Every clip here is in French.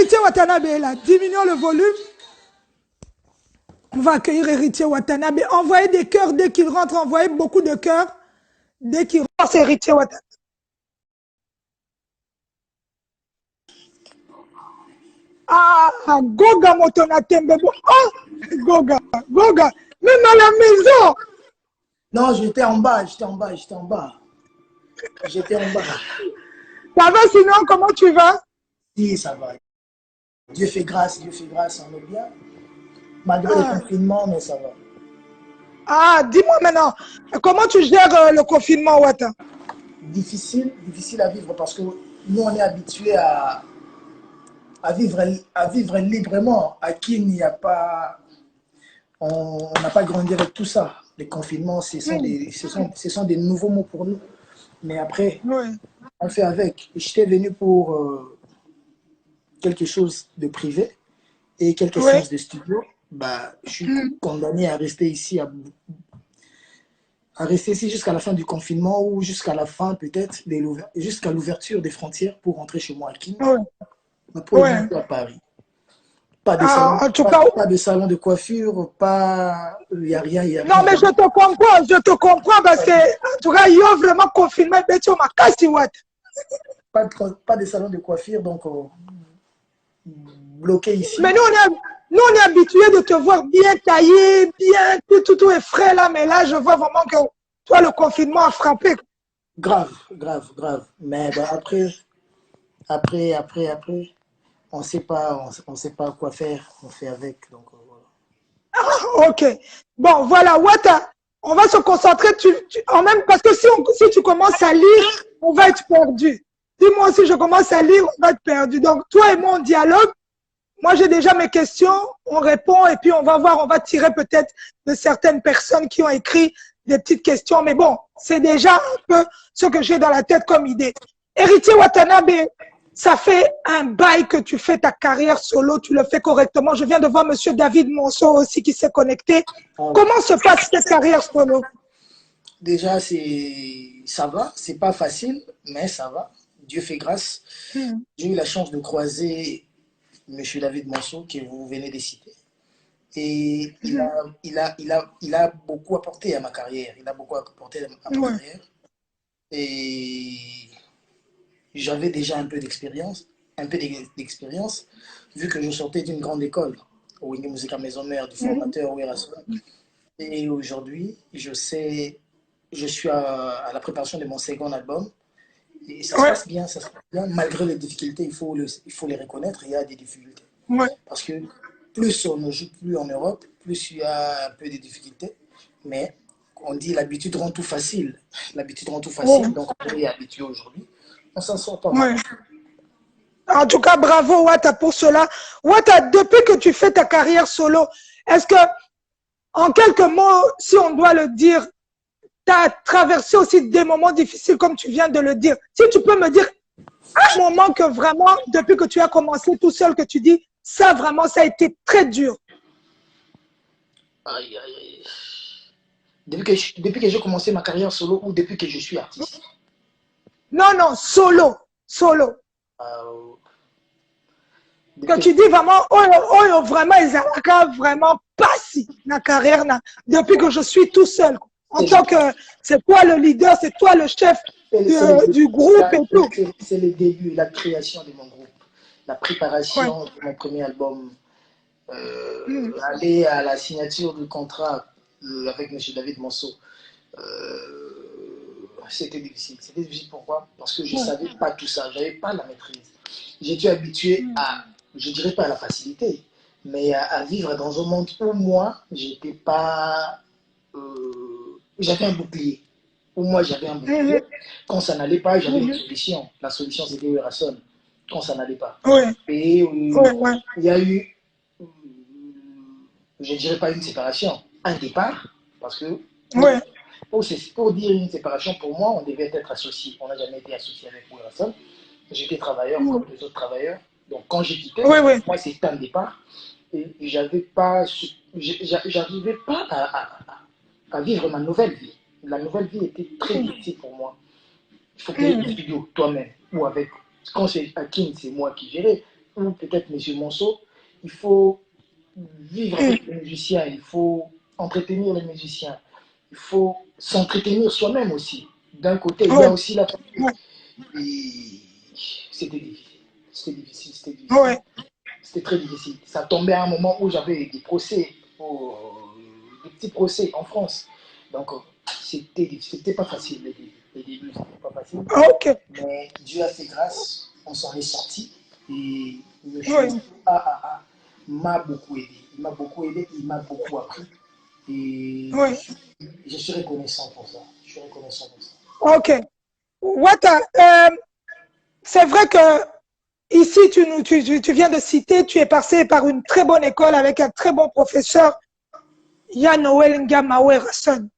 Héritier Watanabe est là. Diminuons le volume. On va accueillir Héritier Watanabe. Envoyez des cœurs dès qu'il rentre. Envoyez beaucoup de cœurs dès qu'il rentre. Héritier Watanabe. Ah, Goga Motonatembe. Oh, Goga, Goga. Même à la maison. Non, j'étais en bas, j'étais en bas, j'étais en bas. J'étais en bas. Ça va sinon, comment tu vas? Si, ça va. Dieu fait grâce, on est bien. Malgré le confinement, mais ça va. Ah, dis-moi maintenant, comment tu gères le confinement, Wata? Difficile, difficile à vivre parce que nous, on est habitués à vivre librement. À qui il n'y a pas... On n'a pas grandi avec tout ça. Les confinements, ce sont des nouveaux mots pour nous. Mais après, Oui. on fait avec. J'étais venu pour quelque chose de privé et quelques Oui. séances de studio. Bah, je suis condamné à rester ici, à rester ici jusqu'à la fin du confinement ou jusqu'à la fin peut-être, jusqu'à l'ouverture des frontières pour rentrer chez moi à Kin. Oui. Pour le Oui. moment, à Paris. Pas de Ah, salon, en tout cas, pas de salon de coiffure, pas, il n'y a rien, il n'y a non, rien. mais je te comprends parce que, en tout cas, il y a vraiment confinement, mais tu m'as cassé, Wata. Pas de salon de coiffure, donc bloqué ici. Mais nous, on est habitués de te voir bien taillé, bien, tout est frais là, mais là, je vois vraiment que toi, le confinement a frappé. Grave, grave, grave. Mais bah, après, on sait pas quoi faire, on fait avec, donc voilà. Ok. Bon, voilà, Wata, on va se concentrer, en même, parce que si tu commences à lire, on va être perdu. Dis-moi si je commence à lire, on va être perdu. Donc, toi et moi, on dialogue. Moi, j'ai déjà mes questions, on répond et puis on va voir, on va tirer peut-être de certaines personnes qui ont écrit des petites questions. Mais bon, c'est déjà un peu ce que j'ai dans la tête comme idée. Héritier Watanabe, ça fait un bail que tu fais ta carrière solo, tu le fais correctement. Je viens de voir monsieur David Monceau aussi qui s'est connecté. Comment se passe cette carrière solo? Déjà, ça va, c'est pas facile, mais ça va. Dieu fait grâce. J'ai eu la chance de croiser monsieur David Monceau, que vous venez de citer. Et il a beaucoup apporté à ma carrière. Il a beaucoup apporté à ma carrière. Et j'avais déjà un peu d'expérience, vu que je sortais d'une grande école, au Wing Musica Maison Mère, du formateur Werason. Et aujourd'hui, je suis à la préparation de mon second album. Et ça se passe bien, ça se passe bien. Malgré les difficultés, il faut les reconnaître, il y a des difficultés. Parce que plus on ne joue plus en Europe, plus il y a un peu de difficultés. Mais on dit l'habitude rend tout facile. L'habitude rend tout facile, donc on est habitué aujourd'hui. On s'en sort pas mal. En tout cas, bravo Wata pour cela. Wata, depuis que tu fais ta carrière solo, est-ce que, en quelques mots, si on doit le dire, tu as traversé aussi des moments difficiles comme tu viens de le dire. Si tu peux me dire un moment que vraiment, depuis que tu as commencé tout seul, que tu dis, ça vraiment, ça a été très dur. Aïe, aïe, aïe. Depuis que j'ai commencé ma carrière solo ou depuis que je suis artiste? Non, non, solo, solo. Que tu dis vraiment, oh, vraiment, ils ont vraiment passé ma carrière depuis que je suis tout seul. En tant que, c'est toi le leader, c'est toi le chef du groupe et tout. C'est le début, la création de mon groupe, la préparation de mon premier album, aller à la signature du contrat avec M. David Monceau. C'était difficile. C'était difficile pourquoi? Parce que je ne savais pas tout ça, je n'avais pas la maîtrise. J'étais habitué à, je ne dirais pas à la facilité, mais à vivre dans un monde où moi, j'étais pas. J'avais un bouclier. Pour moi, j'avais un bouclier. Quand ça n'allait pas, j'avais une solution. La solution, c'était Werason. Quand ça n'allait pas. Et il y a eu, je ne dirais pas une séparation, un départ, parce que pour dire une séparation, pour moi, on devait être associés. On n'a jamais été associé avec Werason. J'étais travailleur comme les autres travailleurs. Donc quand j'ai quitté, moi, c'était un départ. Et j'arrivais pas à vivre ma nouvelle vie. La nouvelle vie était très difficile pour moi. Il faut que tu studio toi-même ou avec. Quand c'est Akin, c'est moi qui gérais. ou peut-être M. Monceau, il faut vivre avec les musiciens, il faut entretenir les musiciens, il faut s'entretenir soi-même aussi. D'un côté, il y a aussi la famille. Et c'était difficile. C'était difficile, c'était difficile. C'était très difficile. Ça tombait à un moment où j'avais des procès, des petits procès en France. Donc, c'était pas facile les débuts, c'était pas facile. Mais Dieu a fait grâce, on s'en est sorti. Et M. m'a beaucoup aidé. Il m'a beaucoup aidé, il m'a beaucoup appris. Et je suis reconnaissant pour ça. Je suis reconnaissant pour ça. Ok. Wata, c'est vrai que ici, tu viens de citer, tu es passé par une très bonne école avec un très bon professeur, Yann Noël Ngamawe Rasson.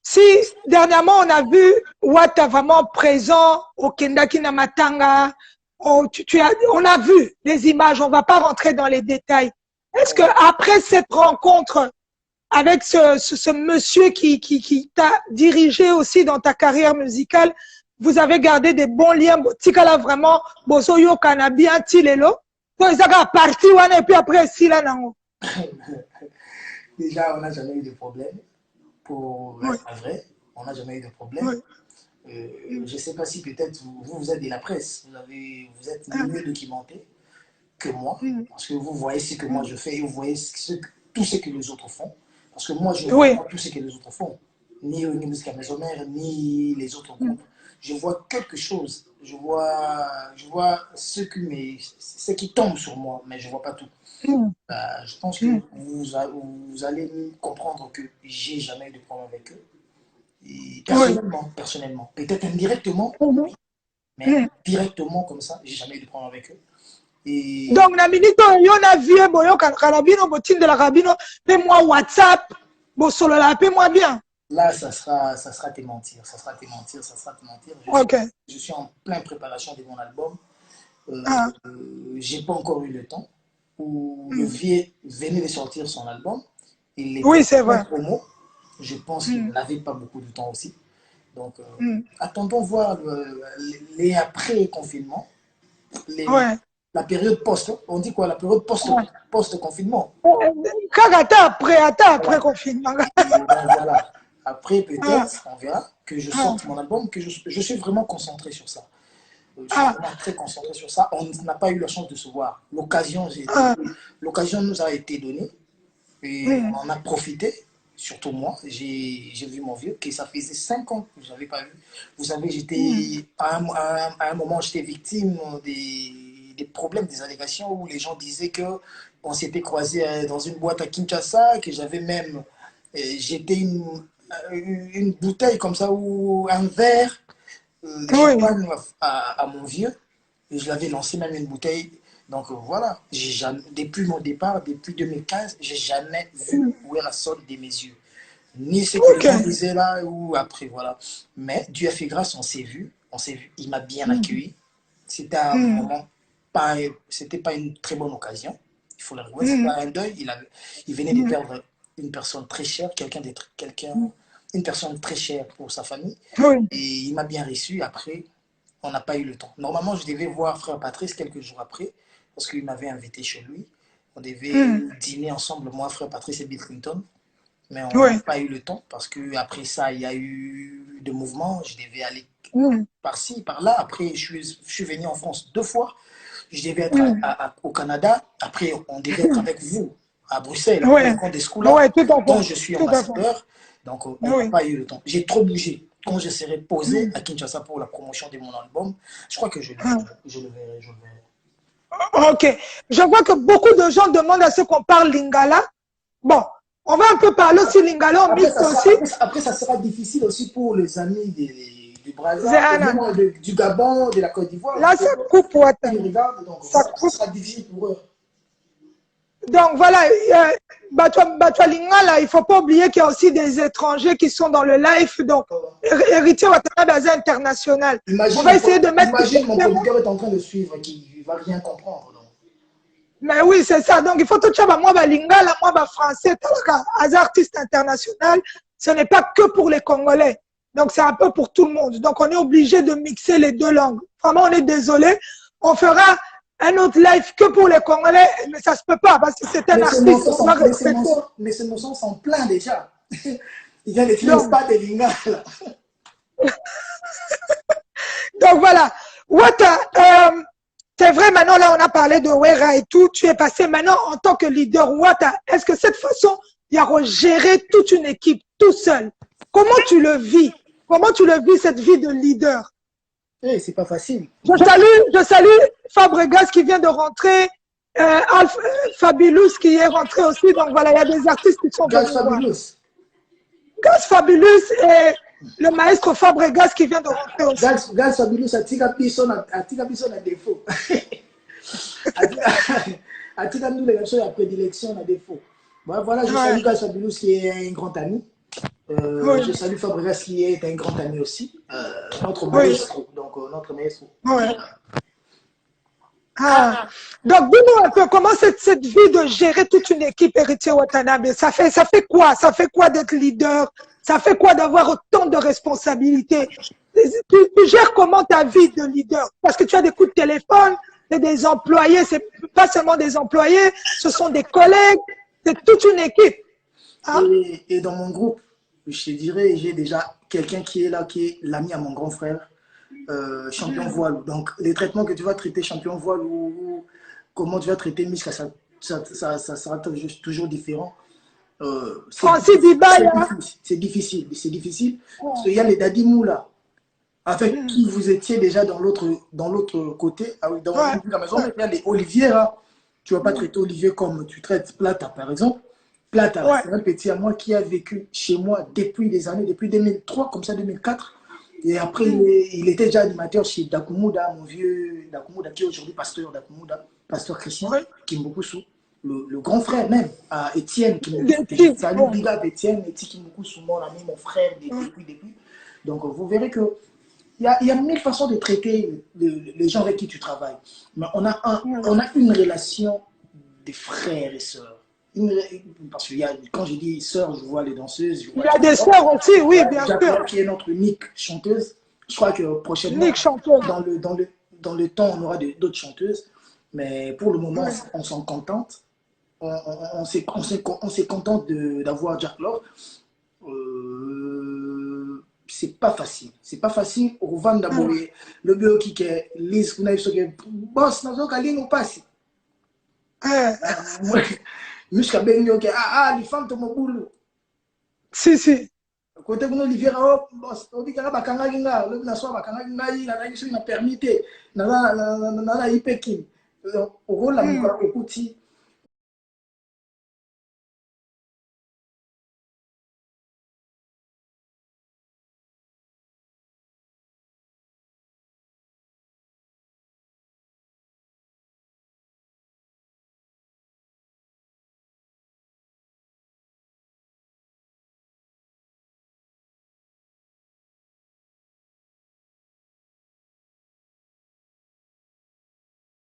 Si dernièrement on a vu Wata vraiment présent au Kendaki Namatanga, on a vu les images, on ne va pas rentrer dans les détails. Est-ce que après cette rencontre avec ce monsieur qui t'a dirigé aussi dans ta carrière musicale, vous avez gardé des bons liens, Tikala vraiment, Bosoyo Kanabia, Tilelo, toi, ils ont parti, et puis après, si là, non. Déjà, on n'a jamais eu de problème. Pour être vrai, on n'a jamais eu de problème. Je ne sais pas si peut-être vous êtes de la presse, vous êtes mieux documenté que moi, parce que vous voyez ce que moi je fais et vous voyez tout ce que les autres font. Parce que moi, je ne vois pas tout ce que les autres font, ni Musica Maisonnière, ni les autres groupes. Je vois quelque chose, je vois ce qui tombe sur moi, mais je ne vois pas tout. Je pense que vous allez comprendre que j'ai jamais eu de problème avec eux. Et personnellement. Peut-être indirectement, mais directement comme ça, j'ai jamais eu de problème avec eux. Et... Donc, na minute, on a vu, boyo karabino, botin de la rabino, fais-moi WhatsApp, bon solo la, fais-moi bien. Là, ça sera te mentir, ça sera te mentir. Je suis en pleine préparation de mon album. J'ai pas encore eu le temps. Le vieux venait de sortir son album. Oui, c'est vrai. Promo. Je pense qu'il n'avait pas beaucoup de temps aussi. Donc, attendons voir les après-confinement. La période post, on dit quoi? La période post-confinement. Après confinement. Voilà. Après, peut-être, on verra que je sorte mon album, que je suis vraiment concentré sur ça. Je suis vraiment très concentré sur ça. On n'a pas eu la chance de se voir. L'occasion nous a été donnée et on en a profité. Surtout moi, j'ai vu mon vieux, que ça faisait 5 ans que je n'avais pas vu. Vous savez, j'étais à un moment, j'étais victime des problèmes, des allégations où les gens disaient qu'on s'était croisés dans une boîte à Kinshasa, que j'avais même jeté une bouteille comme ça ou un verre de champagne à mon vieux. Et je l'avais lancé même une bouteille. Donc voilà, depuis mon départ, depuis 2015, j'ai jamais vu Werrason de mes yeux. Ni ce que les gens disaient là ou après, voilà. Mais Dieu a fait grâce, on s'est vu, il m'a bien accueilli. C'était un moment, c'était pas une très bonne occasion, il faut le reconnaître, c'était un deuil, il venait de perdre une personne très chère, une personne très chère pour sa famille, et il m'a bien reçu. Après, on n'a pas eu le temps. Normalement, je devais voir frère Patrice quelques jours après, parce qu'il m'avait invité chez lui. On devait dîner ensemble, moi, frère Patrice et Bill Clinton. Mais on n'a pas eu le temps, parce qu'après ça, il y a eu des mouvements. Je devais aller par-ci, par-là. Après, je suis venu en France 2 fois. Je devais être au Canada. Après, on devait être avec vous à Bruxelles, au camp des Scoulas, dont je suis ambassadeur. Donc, on n'a pas eu le temps. J'ai trop bougé. Quand je serai posé à Kinshasa pour la promotion de mon album, je crois que je le verrai. Ok. Je vois que beaucoup de gens demandent à ce qu'on parle lingala. Bon, on va un peu parler aussi lingala, on mixe aussi. Après, ça sera difficile aussi pour les amis du Brésil, du Gabon, de la Côte d'Ivoire. Là, ça coupe. Ça sera difficile pour eux. Donc voilà, Batwa Lingala, il ne faut pas oublier qu'il y a aussi des étrangers qui sont dans le live. Donc, héritier Watanabe international. On va essayer de mettre. Imagine, mon producteur est en train de suivre, qui ne va rien comprendre. Donc. Mais oui, c'est ça. Donc, il faut tout savoir. Moi, Lingala, moi, français, as artiste international, ce n'est pas que pour les Congolais. Donc, c'est un peu pour tout le monde. Donc, on est obligé de mixer les 2 langues. Vraiment, on est désolé. On fera un autre live que pour les Congolais, mais ça se peut pas parce que c'est un artiste. On va respecter. Mais ces morceaux sont pleins déjà. Il y a les films pas de Linga là. Donc voilà. Wata, c'est vrai, maintenant là on a parlé de Wera et tout, tu es passé maintenant en tant que leader. Wata, est-ce que cette façon, il y a gérer toute une équipe tout seul? Comment tu le vis? Comment tu le vis cette vie de leader? C'est pas facile. Je salue Fabregas qui vient de rentrer, Fabulous qui est rentré aussi, donc voilà, il y a des artistes qui sont venus voir. Gaz Fabulous et le maestro Fabregas qui vient de rentrer aussi. Gaz Fabulous a tika biso na défaut. A tika nous les garçons à prédilection na défaut. Voilà, je salue Gaz Fabulous qui est un grand ami. Je salue Fabregas qui est un grand ami aussi. Notre maestro. Donc notre maestro. Donc, dis-nous un peu comment cette vie de gérer toute une équipe Héritier Watanabe, ça fait quoi? Ça fait quoi d'être leader? Ça fait quoi d'avoir autant de responsabilités? Tu gères comment ta vie de leader? Parce que tu as des coups de téléphone, des employés, c'est pas seulement des employés, ce sont des collègues, c'est toute une équipe. Et dans mon groupe, je te dirais, j'ai déjà quelqu'un qui est là, qui est l'ami à mon grand frère. Champion voile. Donc, les traitements que tu vas traiter champion voile ou comment tu vas traiter Miska, ça sera toujours différent. Francis Dibaya. C'est difficile. Parce qu'il y a les Dadi Moula, avec qui vous étiez déjà dans l'autre côté. Ah oui, dans la maison, mais il y a les Olivier là. Tu ne vas pas traiter Olivier comme tu traites Plata, par exemple. Plata, c'est un petit à moi qui a vécu chez moi depuis des années, depuis 2003, comme ça, 2004. Et après, il était déjà animateur chez Dakumuda, mon vieux Dakumuda, qui est aujourd'hui pasteur Dakumuda, pasteur Christian, qui Kimbukusu, le grand frère même, à Étienne, Kimbukusu. Salut, big up Étienne, Kimbukusu, mon ami, mon frère, depuis. Donc, vous verrez que il y a mille façons de traiter les gens avec qui tu travailles. Mais on a une relation de frères et sœurs. Parce que quand je dis sœurs, je vois les danseuses. Il y a des sœurs aussi, oui, bien sûr. Qui est notre unique chanteuse. Je crois que prochainement, dans le temps, on aura d'autres chanteuses. Mais pour le moment, on s'en contente. On s'est contente d'avoir Jack Lord. C'est pas facile. C'est pas facile. Au Rwanda, le bureau qui est lisse, vous n'avez pas boss, nous avons nous passe. Jusqu'à Benio, les femmes tombent au boulot. Si. Côté de Olivier, boss, on dit qu'il y a bakanga ginga, le nasoa bakanga ginga, il a eu une permité, nana ipekin. Au rôle la mouka écouti.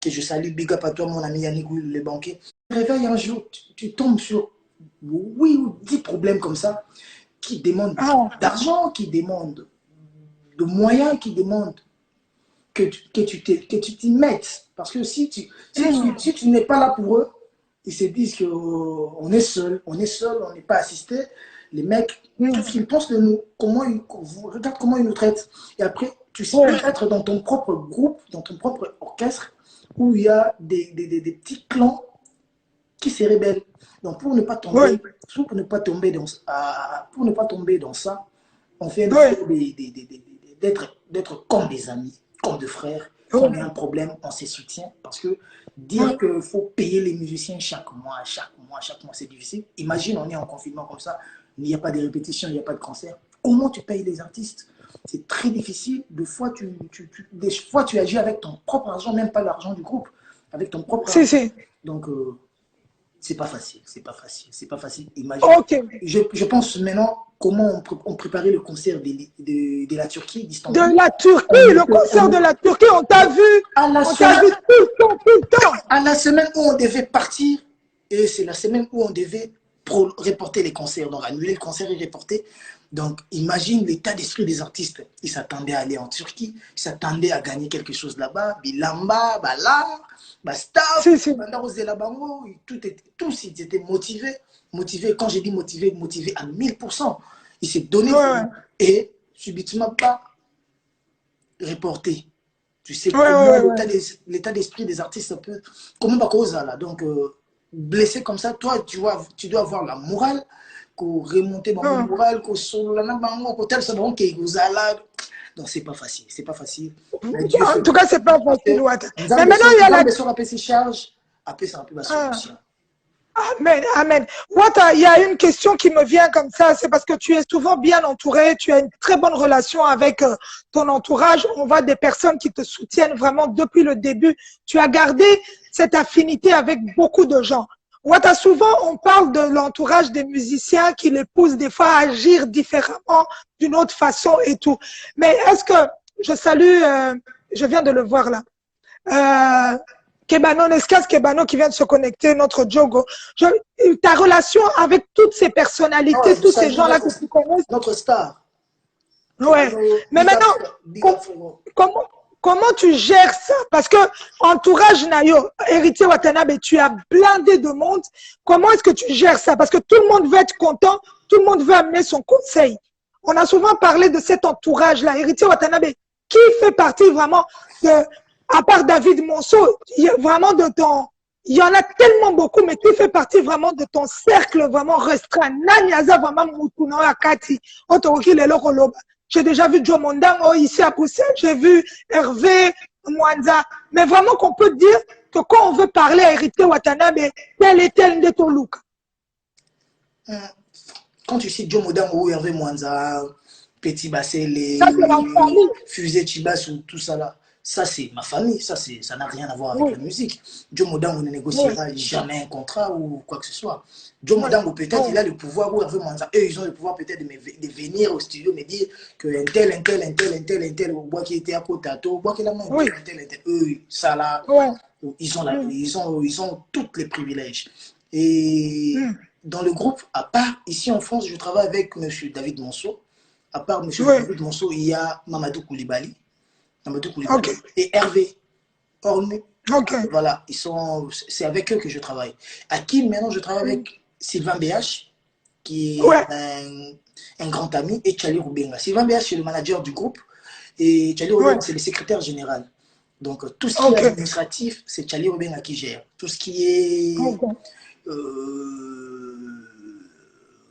Je salue Big Up à toi, mon ami Yannick, le banquier. Tu te réveilles un jour, tu tombes sur 8 ou 10 problèmes comme ça qui demandent d'argent, qui demandent de moyens, qui demandent que tu t'y mettes. Parce que si tu n'es pas là pour eux, ils se disent qu'on est seul, on n'est pas assisté. Les mecs, qu'est-ce qu'ils pensent de nous? Regarde comment ils nous traitent. Et après, tu sais être dans ton propre groupe, dans ton propre orchestre, où il y a des petits clans qui se rebellent. Donc pour ne pas tomber, dans ça, on fait d'être comme des amis, comme des frères. Quand on a un problème, on se soutient. Parce que dire qu'il faut payer les musiciens chaque mois, c'est difficile. Imagine, on est en confinement comme ça, il n'y a pas de répétition, il n'y a pas de concert. Comment tu payes les artistes? C'est très difficile. Des fois, tu agis avec ton propre argent, même pas l'argent du groupe, avec ton propre argent. Donc, c'est pas facile. Imagine. Je pense maintenant comment on préparait le concert de la Turquie, d'Istanbul. De la Turquie, le concert de la Turquie, on t'a vu. On t'a vu tout le temps. À la semaine où on devait partir, et c'est la semaine où on devait reporter les concerts, donc annuler le concert et reporter. Donc, imagine l'état d'esprit des artistes. Ils s'attendaient à aller en Turquie, ils s'attendaient à gagner quelque chose là-bas, Bilamba, Bala. staff, Si, si. tous ils étaient motivés. Motivés, quand j'ai dit motivés, motivés à 1000%. Ils s'est donné Ouais, et subitement pas reporté. Tu sais ouais, comment ouais, ouais. l'état d'esprit des artistes peut. Comment pas cause là. Donc, blessé comme ça, toi, tu dois avoir la morale, pour remonter dans mon Ouais. moral, pour solo la bango, pour tel sabon qui est là. Donc, c'est pas facile. C'est pas facile. Mais Dieu En fait tout cas, grâce. c'est pas facile, Wata. Mais Nzambe maintenant, il y a la... sur la PC charge, après, c'est un peu la Ah, solution. amen, amen. Wata, il y a une question qui me vient comme ça, c'est parce que tu es souvent bien entouré, tu as une très bonne relation avec ton entourage, on voit des personnes qui te soutiennent vraiment depuis le début. Tu as gardé cette affinité avec beaucoup de gens. Wata, souvent on parle de l'entourage des musiciens qui les poussent des fois à agir différemment, d'une autre façon et tout. Mais est-ce que, je salue, je viens de le voir là, euh, Kebano, Nescas Kebano qui vient de se connecter, notre Djogo. Ta relation avec toutes ces Oh, personnalités, je tous ces salue gens-là que tu connais, notre star. ouais. Mais Big up, maintenant, big com- up, frérot. comment tu gères ça? Parce que entourage Nayo, héritier Watanabe, tu as blindé de monde. Comment est-ce que tu gères ça? Parce que tout le monde veut être content, tout le monde veut amener son conseil. On a souvent parlé de cet entourage-là, héritier Watanabe, qui fait partie vraiment de, à part David Monceau, vraiment de ton, il y en a tellement beaucoup, mais qui fait partie vraiment de ton cercle vraiment restreint. Nanyaza vraiment Moutouna Akati, Otoroki Lelo Koloba. J'ai déjà vu Joe Mondango ici à Bruxelles, j'ai vu Hervé Mwanza. Mais vraiment qu'on peut dire que quand on veut parler à Hérité Watanabe, tel et tel de ton look. Quand tu cites Joe Modango, Hervé Mwanza, Petit Ça, c'est la Bassé, famille. Fusée Chibas, tout ça là, ça c'est ma famille, ça n'a rien à voir avec Oui, la musique. Joe Modango ne oui, négociera jamais un contrat ou quoi que ce soit. Joe oui, Modango, peut-être, oui, il a le pouvoir, ou Hervé Mwanza, eux, ils ont le pouvoir peut-être de venir au studio me dire que un tel, un tel, un tel, un tel, un tel, au bois qui était à Potato, au bois qui est là, un oui, tel, un tel, eux, ça là, oui. ils ont tous les privilèges. Et dans le groupe, à part ici en France, je travaille avec M. David Monceau. À part M. Oui, David Monceau, il y a Mamadou Koulibaly. Mamadou ok, Koulibaly et Hervé Ornu. ok. Voilà, c'est avec eux que je travaille. À qui maintenant je travaille avec Sylvain BH, qui est Ouais, un grand ami, et Charlie Rubenga. Sylvain BH, c'est le manager du groupe, et Charlie ouais, Rubenga, c'est le secrétaire général. Donc, tout ce qui est ok, administratif, c'est Charlie Rubenga qui gère. Tout ce qui est ok.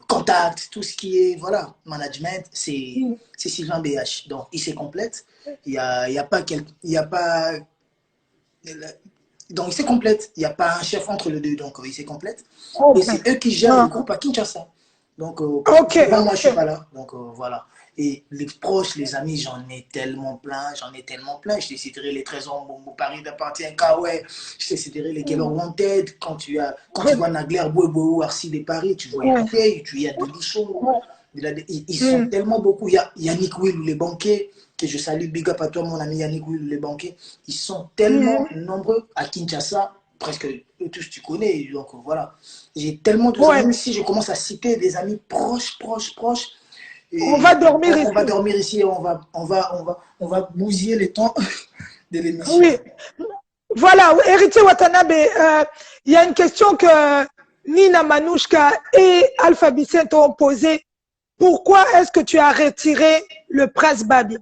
contact, tout ce qui est voilà, management, c'est Sylvain BH. Donc, il se complète. Il y a pas il y a pas donc, il se complète. Il n'y a pas un chef entre les deux. Donc, il se complète. Et Ok. c'est eux qui gèrent le Ah, groupe à Kinshasa. Donc, parce que ok, souvent, moi, je ne suis ok. pas là. Donc, voilà. Et les proches, les amis, j'en ai tellement plein. J'en ai tellement plein. Je te citerai les Trésors Mbongo, Paris d'appartient Kawe. Je te citerai les Keller Wanted. Quand tu vois Nagler, Bobo, Arcy de Paris, tu vois Ouais, Hervé, tu y as Delichon. ouais. Ils sont tellement beaucoup. Il y a Yannick Will, les banquiers, que je salue, big up à toi, mon ami Yannick Will, les banquiers. Ils sont tellement nombreux à Kinshasa, presque eux tous tu connais. Donc voilà. J'ai tellement de Ouais. amis. Si je commence à citer des amis proches, On et va dormir on va ici. dormir ici et on va bousiller les temps de l'émission. Oui. Voilà, héritier Watanabe, il y a une question que Nina Manouchka et Alpha Bicent ont posée. Pourquoi est-ce que tu as retiré le prince Babi?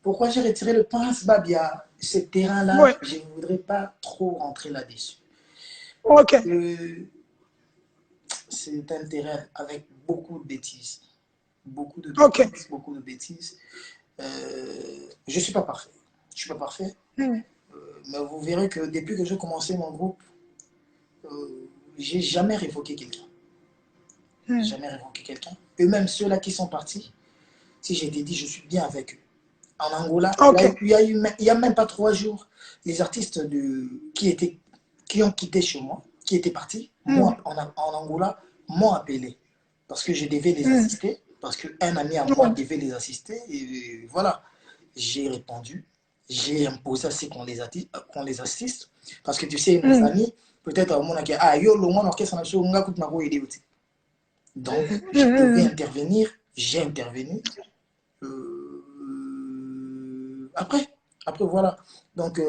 Pourquoi j'ai retiré le Prince Babia? Ce terrain-là, Oui, je ne voudrais pas trop rentrer là-dessus. ok, C'est un terrain avec beaucoup de bêtises. Beaucoup de ok. bêtises, beaucoup de bêtises. Je ne suis pas parfait. Je suis pas parfait. Hmm, Mais vous verrez que depuis que j'ai commencé mon groupe, j'ai jamais révoqué quelqu'un. hmm. Jamais révoqué quelqu'un. Et même ceux-là qui sont partis, si j'ai dit, je suis bien avec eux. En Angola, Ok. il y a même pas 3 jours, les artistes qui ont quitté chez moi, qui étaient partis, Hmm, moi, en Angola, m'ont appelé. Parce que je devais les hmm. assister, parce qu'un ami à moi Ouais, devait les assister. Et voilà, j'ai répondu, j'ai imposé à ce qu'on les assiste. Parce que tu sais, nos hmm, amis, peut-être à mon avis, ah, yo, le monde orchestre, on a coûté ma aider aussi. Donc, hmm, je devais hmm. intervenir, j'ai intervenu. Après, voilà. Donc,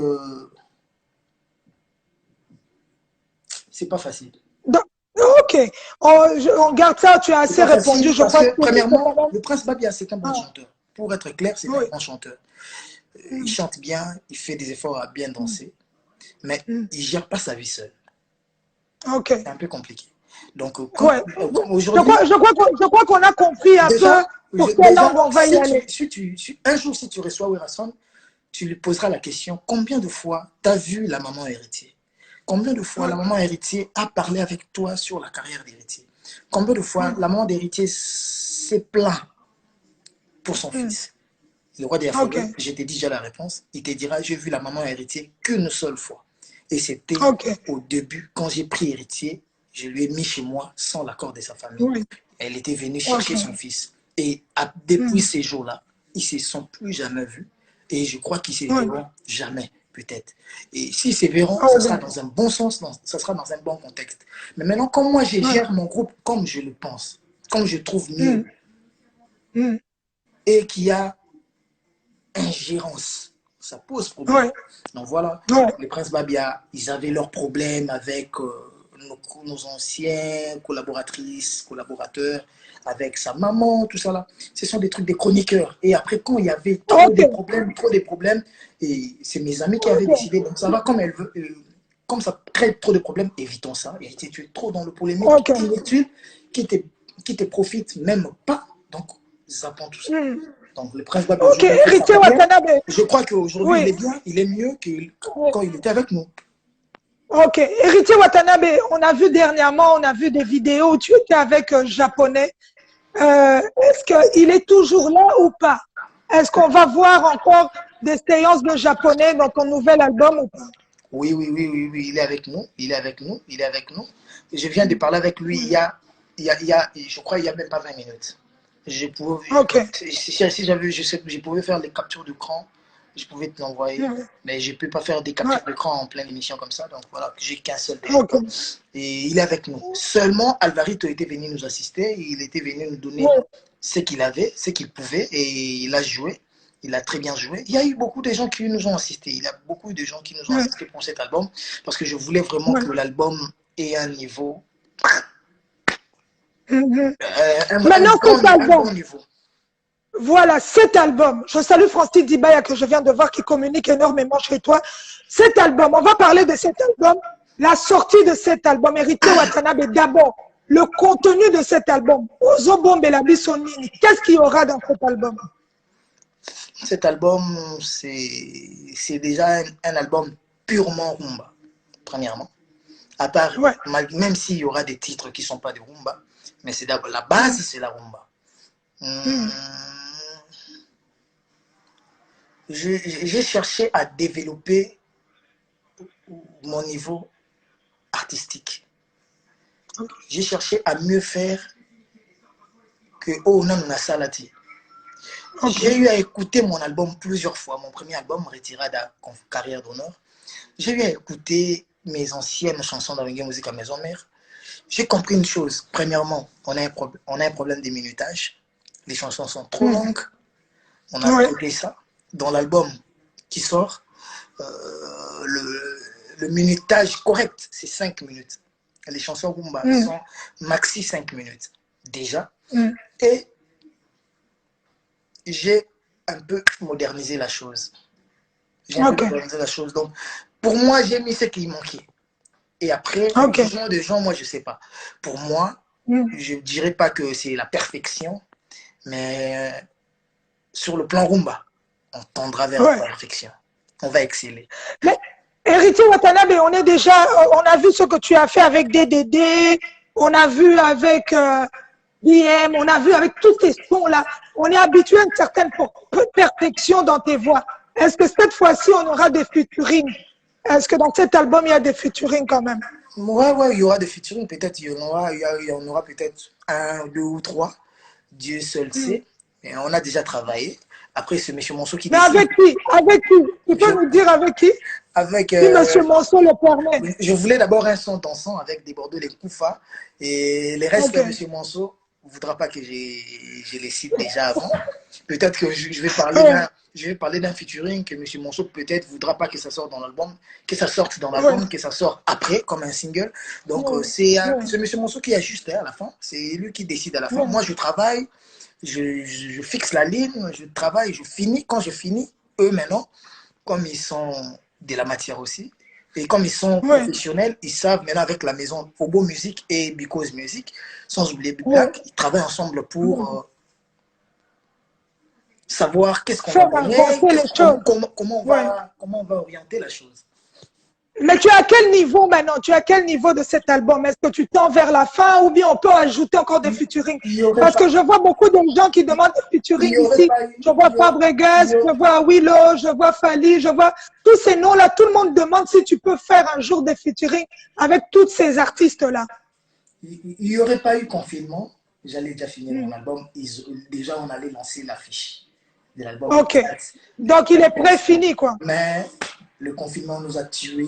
c'est pas facile. Donc, ok, on garde ça, tu as C'est assez pas répondu. facile Je parce crois que que, premièrement, le Prince Babia, c'est un bon Ah, chanteur. Pour être clair, c'est un oui. bon chanteur. Il Mm, chante bien, il fait des efforts à bien mm, danser, mais mm. il gère pas sa vie seul. Ok. C'est un peu compliqué. Donc, Ouais. comme aujourd'hui, Je crois qu'on a compris un peu déjà, pour quelle langue déjà on va y aller. un jour, si tu reçois Werason, tu lui poseras la question, combien de fois tu as vu la maman héritier? Combien de fois Ouais. la maman héritier a parlé avec toi sur la carrière d'héritier? Combien de fois Mm, la maman d'héritier s'est plaint pour son mm. fils? Le roi des Ok. Afrobeats, je t'ai dit déjà la réponse, il te dira, j'ai vu la maman héritier qu'une seule fois. Et c'était Ok. au début, quand j'ai pris héritier, je lui ai mis chez moi sans l'accord de sa famille. Oui. Elle était venue Ok. chercher son fils. Et depuis Mm. ces jours-là, ils ne se sont plus jamais vus. Et je crois qu'ils ne se Oui. verront jamais, peut-être. Et s'ils se verront, ça Ok. sera dans un bon sens, ça sera dans un bon contexte. Mais maintenant, comme moi, je Ouais. gère mon groupe comme je le pense, comme je trouve mieux, Mm, mm. et qu'il y a ingérence, ça pose problème. Ouais. Donc voilà, Ouais. les Prince Babia, ils avaient leurs problèmes avec nos anciens collaboratrices, collaborateurs, avec sa maman, tout ça là. Ce sont des trucs des chroniqueurs. Et après, quand il y avait Ok. trop de problèmes, et c'est mes amis qui avaient Ok. décidé, donc ça va comme elle veut. Comme ça crée trop de problèmes, évitons ça. Et tu es trop dans le polémique Ok. inutile qui te profite même pas. Donc, zappons tout ça. Mm. Donc, le Prince Babel Ok. aujourd'hui fait sa Héritier carrière. Watanabe. Je crois qu'aujourd'hui, il Oui. est bien, il est mieux que Oui. quand il était avec nous. Ok. Héritier Watanabe, on a vu dernièrement, on a vu des vidéos où tu étais avec un Japonais. Est-ce qu'il est toujours là ou pas? Est-ce qu'on va voir encore des séances de japonais dans ton nouvel album ou pas? Oui, il est avec nous, il est avec nous, il est avec nous. Je viens de parler avec lui je crois, il y a même pas 20 minutes. Je pouvais, Ok. si j'avais, je sais que je pouvais faire les captures d'écran, je pouvais te l'envoyer, Ouais. mais je ne peux pas faire des Ouais. captures d'écran en pleine émission comme ça, donc voilà, j'ai qu'un seul Ok. téléphone. Et il est avec nous. Seulement, Alvarito était venu nous assister, il était venu nous donner Ouais. ce qu'il avait, ce qu'il pouvait, et il a joué. Il a très bien joué. Il y a eu beaucoup de gens qui nous ont assistés. Il y a beaucoup de gens qui nous ont Ouais. assistés pour cet album parce que je voulais vraiment Ouais. que l'album ait un niveau, Mhm. un Maintenant, cet bon album, niveau. voilà, cet album, je salue Francis Dibaya que je viens de voir qui communique énormément chez toi. Cet album, on va parler de cet album, la sortie de cet album, Héritier Watanabe, d'abord, le contenu de cet album, Ozo Bombe la Bissonini, qu'est-ce qu'il y aura dans cet album? Cet album, c'est déjà un album purement rumba, premièrement. À part, Ouais. même s'il y aura des titres qui ne sont pas des rumba, mais c'est d'abord la base, c'est la rumba. Mm. J'ai cherché à développer mon niveau artistique. J'ai cherché à mieux faire que Oh non, Salati. Ok. J'ai eu à écouter mon album plusieurs fois, mon premier album, Retirada, Carrière d'honneur. J'ai eu à écouter mes anciennes chansons d'Avenue Musique à Maison Mère. J'ai compris une chose. Premièrement, on a un problème de minutage. Les chansons sont trop Mm. longues. On a Ouais. réglé ça. Dans l'album qui sort, le minutage correct, c'est 5 minutes. Les chansons Rumba Mm. sont maxi 5 minutes déjà. Mm. Et j'ai un peu modernisé la chose. J'ai un peu Ok. modernisé la chose. Donc, pour moi, j'ai mis ce qui manquait. Et après, le Ok. jugement des gens, moi, je ne sais pas. Pour moi, Mm. je ne dirais pas que c'est la perfection, mais sur le plan rumba, on tendra vers la Ouais. perfection. On va exceller. Mais Héritier Watanabe, on est déjà, on a vu ce que tu as fait avec DDD, on a vu avec BM, on a vu avec tous ces sons-là. On est habitué à une certaine perfection dans tes voix. Est-ce que cette fois-ci, on aura des featuring? Est-ce que dans cet album, il y a des featuring quand même? Ouais, il y aura des featuring. Peut-être il y en aura peut-être un, deux ou trois. Dieu seul Mm. sait. Et on a déjà travaillé. Après, c'est M. Monceau qui Mais décide. avec qui? Avec qui? Tu peux nous dire avec qui? Avec, Si M. Monceau le permet. je voulais d'abord un son dansant avec des Bordeaux, les Koufa. Et les restes, Ok. M. Monceau, voudra pas que je les cite déjà avant. Peut-être que je vais parler d'un featuring que M. Monceau peut-être voudra pas que ça sorte dans l'album, que ça sorte dans l'album, que ça sorte après comme un single. Donc c'est M. Monceau qui ajuste à la fin. C'est lui qui décide à la fin. Moi, je travaille, je fixe la ligne, je travaille, je finis. Quand je finis, eux maintenant, comme ils sont de la matière aussi, et comme ils sont professionnels, ils savent maintenant avec la maison Obo Music et Because Music, sans oublier Big Black, ils travaillent ensemble pour savoir qu'est-ce qu'on va donner, comment on va orienter la chose. Mais tu es à quel niveau maintenant? Tu es à quel niveau de cet album? Est-ce que tu tends vers la fin ou bien on peut ajouter encore des featuring? Parce que je vois beaucoup de gens qui demandent des featuring ici. Je vois Fabregas, je vois Willow, je vois Fali, je vois tous ces noms-là. Tout le monde demande si tu peux faire un jour des featuring avec tous ces artistes-là. Il n'y aurait pas eu confinement. J'allais déjà finir mon album. Déjà, on allait lancer l'affiche de l'album. Ok. Donc, il est pré-fini, quoi. Mais le confinement nous a tués,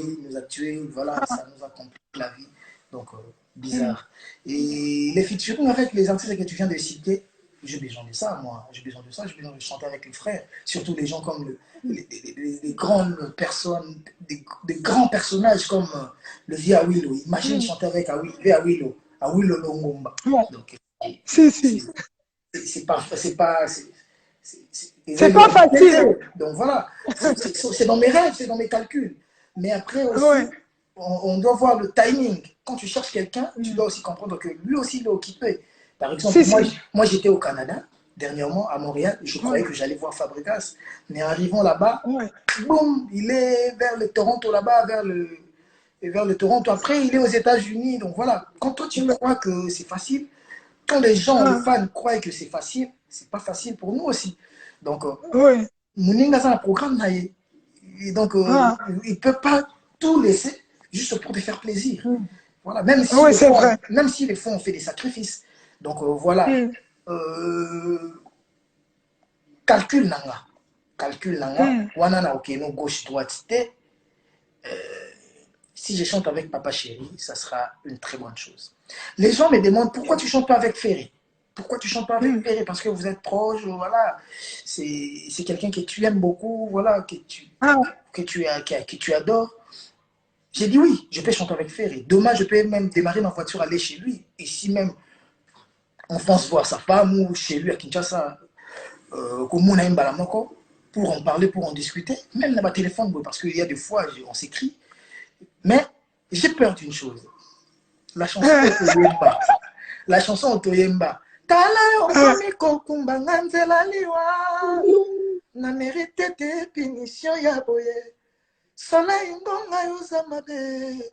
voilà, ça nous a compliqué la vie. Donc, bizarre. Et les featuring avec les artistes que tu viens de citer, j'ai besoin de ça, moi. J'ai besoin de chanter avec les frères. Surtout les gens comme les grandes personnes, des grands personnages comme le Via Willow. Imagine chanter avec Via Willow, Awilo Longomba. Donc, c'est pas facile. Donc voilà, c'est dans mes rêves, c'est dans mes calculs. Mais après aussi, on doit voir le timing. Quand tu cherches quelqu'un, tu dois aussi comprendre que lui aussi il est occupé. Par exemple, moi j'étais au Canada dernièrement, à Montréal, je croyais que j'allais voir Fabregas. Mais arrivant là-bas, boum, il est vers le Toronto là-bas, vers le Toronto. Après, il est aux États-Unis. Donc voilà, quand toi tu crois que c'est facile, quand les gens, les fans croient que c'est facile, c'est pas facile pour nous aussi. Donc, Mouninga, c'est un programme. Et donc, il ne peut pas tout laisser juste pour te faire plaisir. Voilà, même si les fois on fait des sacrifices. Donc, voilà. Calcul nanga. Wanana okeno gauche droite. Si je chante avec Papa Chéri, ça sera une très bonne chose. Les gens me demandent pourquoi tu chantes pas avec Ferré. Pourquoi tu chantes pas avec Ferré? Parce que vous êtes proches, voilà. C'est quelqu'un que tu aimes beaucoup, voilà, que tu adores. J'ai dit oui, je peux chanter avec Ferré. Demain, je peux même démarrer ma voiture, aller chez lui. Ici même, on pense voir sa femme ou chez lui à Kinshasa, pour en parler, pour en discuter. Même dans ma téléphone, parce qu'il y a des fois, on s'écrit. Mais j'ai peur d'une chose. La chanson Otoyemba. La chanson Otoyemba. Tala yo kokumba nganzela liwa. Na mérite te punition ya boye. Soleil ngonga yo zamabe.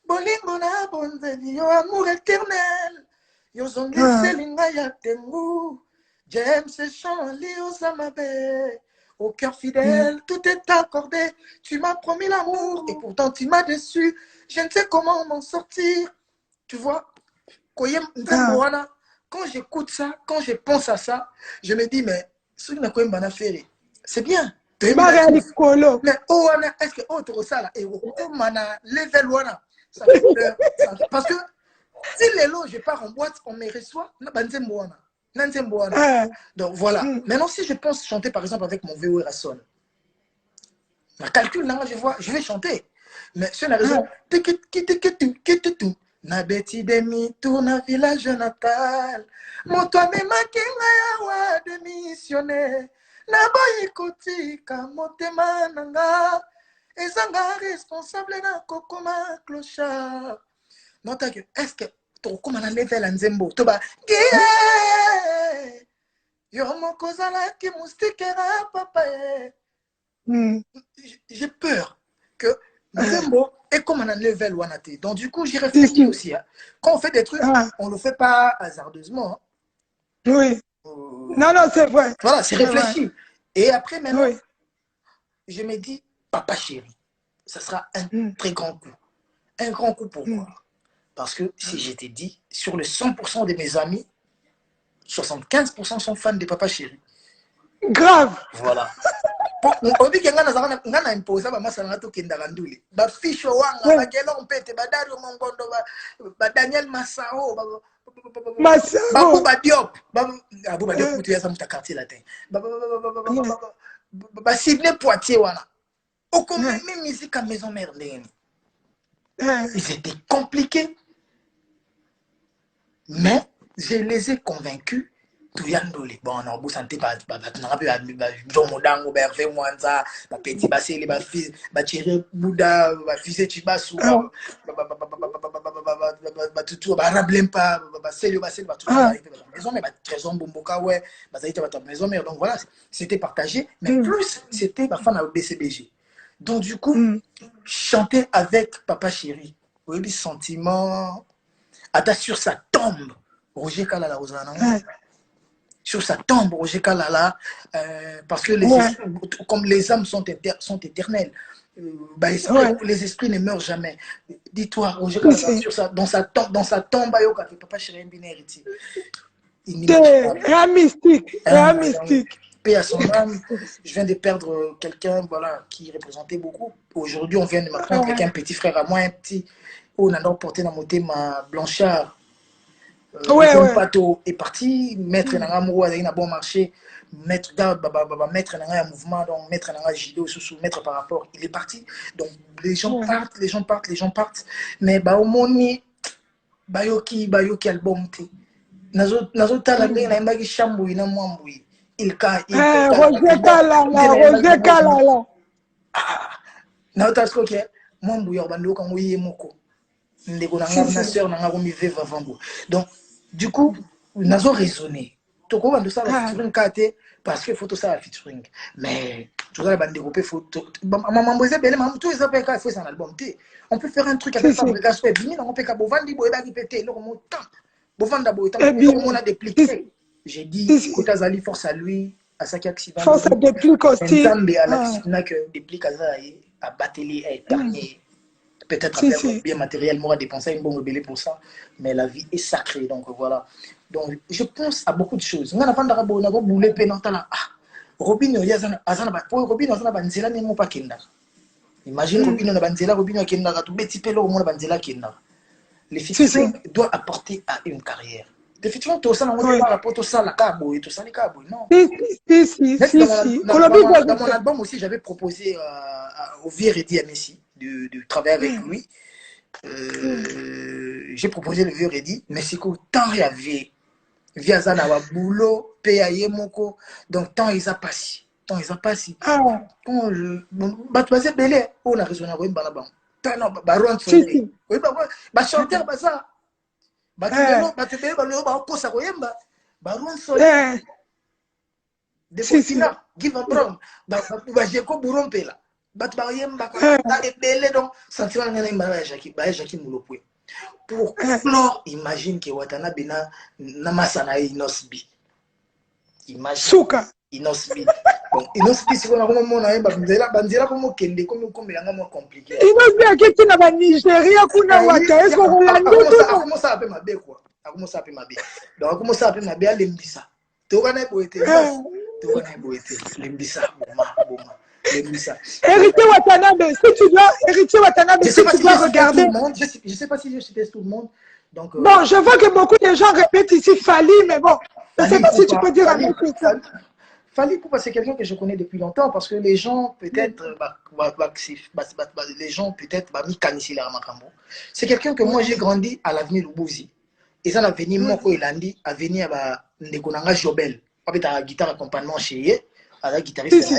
Bolingo na bonzeli yo amour éternel. Yo zongese linga ya tengu. James chant li yo zamabe. Au cœur fidèle, tout est accordé. Tu m'as promis l'amour et pourtant tu m'as déçu. Je ne sais comment m'en sortir. Tu vois, quand j'écoute ça, quand je pense à ça, je me dis, mais c'est bien. Mais oh, est-ce que autre ça là, et level wana, ça fait peur. Parce que si les lots, je pars en boîte, on me reçoit, donc voilà. Maintenant, si je pense chanter par exemple avec mon VO Rasson, ma calcul, là, je vais chanter. Mais c'est la raison. Na beti demi tourna village natal. Moto amema kinga yawa démissionné. Na boyi kotika motema nanga. Ezanga responsable na kokoma clochard. Non, est-ce que comme on a level en zembo toba yo moko zala ki moustikera papa. J'ai peur que zembo est comme on a level wanate. Donc du coup, j'y réfléchis aussi. Hein. Quand on fait des trucs, on le fait pas hasardeusement. Oui. Non, c'est vrai. Voilà, c'est réfléchi. Et après, maintenant, je me dis, Papa Chéri, ça sera un très grand coup. Un grand coup pour moi. Parce que si je t'ai dit, sur les 100% de mes amis, 75% sont fans de Papa Chéri. Grave. Voilà. On dit qu'il y a un imposé, Daniel Massao, Massaro. Babouba Diop. Babouba Diop, tu es dans ta quartier latin. Sidney Poitiers, voilà. Au commun, même musique à maison mère. Ils étaient compliqués. Mais je les ai convaincus. Tuyandoli. Bon, on a beau santé, on a pu Jean Modango, Hervé Mwanza, Petit Bassé, Thierry Bouddha, Fils Chibasu, Tutu, Rablempa, Célio Bassé, tout ça arrivé. Maison mère, Trésor Bomboka, ouais, maison mère. Donc voilà, c'était partagé. Mais plus, c'était ma femme à BCBG. Donc du coup, chanter avec Papa Chéri, oui, des sentiments. Attends, sur sa tombe, Roger Kalala Rosana. Sur sa tombe, Roger Kalala, parce que comme les âmes sont éternelles, les esprits ne meurent jamais. Dis-toi, Roger Kalala, dans sa tombe, Papa Chéri Mbinériti. Un mystique, un mystique. Paix à son âme. Je viens de perdre quelqu'un, voilà, qui représentait beaucoup. Aujourd'hui, on vient de m'apprendre qu'un petit frère à moi, un petit, on a donc porté dans mon thème Blanchard. Pato est parti, maître Nanga Mourou a eu un bon marché, maître Nanga mouvement, donc maître Nanga Jido, sous-maître par rapport, il est parti. Donc les gens partent, mais au moni, bayoki album te. Nazo talabé na mbaki chamboui na mwamboui. Roger Kalala. Na otasko ke mwamboui obando kango yemoko. Ndeko nanga na sœur nanga ko mi veva vambo. Donc du coup, nous avons raisonné. Toko bando ça la featuring kate parce que photo ça la featuring. Mais tout ça la bande développer photo. Maman Moïse belle maman tout ça peut faire un album té. On peut faire un truc avec Fabrice Web. Bini on peut ka bovandi boy ba répéter le montant. Bovanda boy tant on a dépliqué. J'ai dit Kota Zali force à lui à sa accident. Force à déplique aussi. Ntambe à l'accident que déplique à Bateli est dernier. Peut-être bien matériellement à dépenser une bonne rebelle pour ça, mais la vie est sacrée, donc voilà. Donc je pense à beaucoup de choses. Robin imagine Robin Banzela, Robin Kenda, tout petit peu le Banzela Kenda. Les featuring doivent apporter à une carrière. Les featuring, tout ça, on va la porte, tout ça, la cabo et tout ça, les cabos, non. Dans mon album aussi, j'avais proposé au vieux Reddy Messi de travailler avec lui. J'ai proposé le vieux Reddy, mais c'est qu'au temps il y avait via Zanawa boulot, paye moko, donc tant ils a passé. Quand je basé belé, on a raisonné avec Balaban. Non, baron oui, chanteur baza. Baron soleil. De Burkina, give a brown. Bajeko burompela. Bat bariem baka ebele donc sentiment ngana mbala Jackie Mulopwe. Pour clore, imagine que Watanabe na masana inosbi. Imagine. Souka. Inosbi. Bon, inosbi si on a comment on a banzela comme kende comme yanga compliqué. Inosbi akiti na ba Nigeria kuna wata est-ce qu'on l'a dit comment ça appelle ma bé quoi. Comment ça appelle ma bé. Donc comment ça appelle ma bé alembisa. Tokana boete. Tokana boete. Lembisa boma. Héritier Watanabe, si tu dois héritier Watanabe, si tu dois regarder. Je ne sais pas si je cite tout le monde. Donc, bon, je vois que beaucoup de gens répètent ici Fali, mais bon, je ne sais pas si tu peux dire un mot sur ça. Fali Poupa, c'est quelqu'un que je connais depuis longtemps parce que les gens, peut-être, c'est quelqu'un que moi j'ai grandi à l'avenue Lubouzi. Et ça, l'avenue Moko Elandi, avenue à Nekonanga Jobel. Avec la guitare accompagnement chez Yé, à la guitariste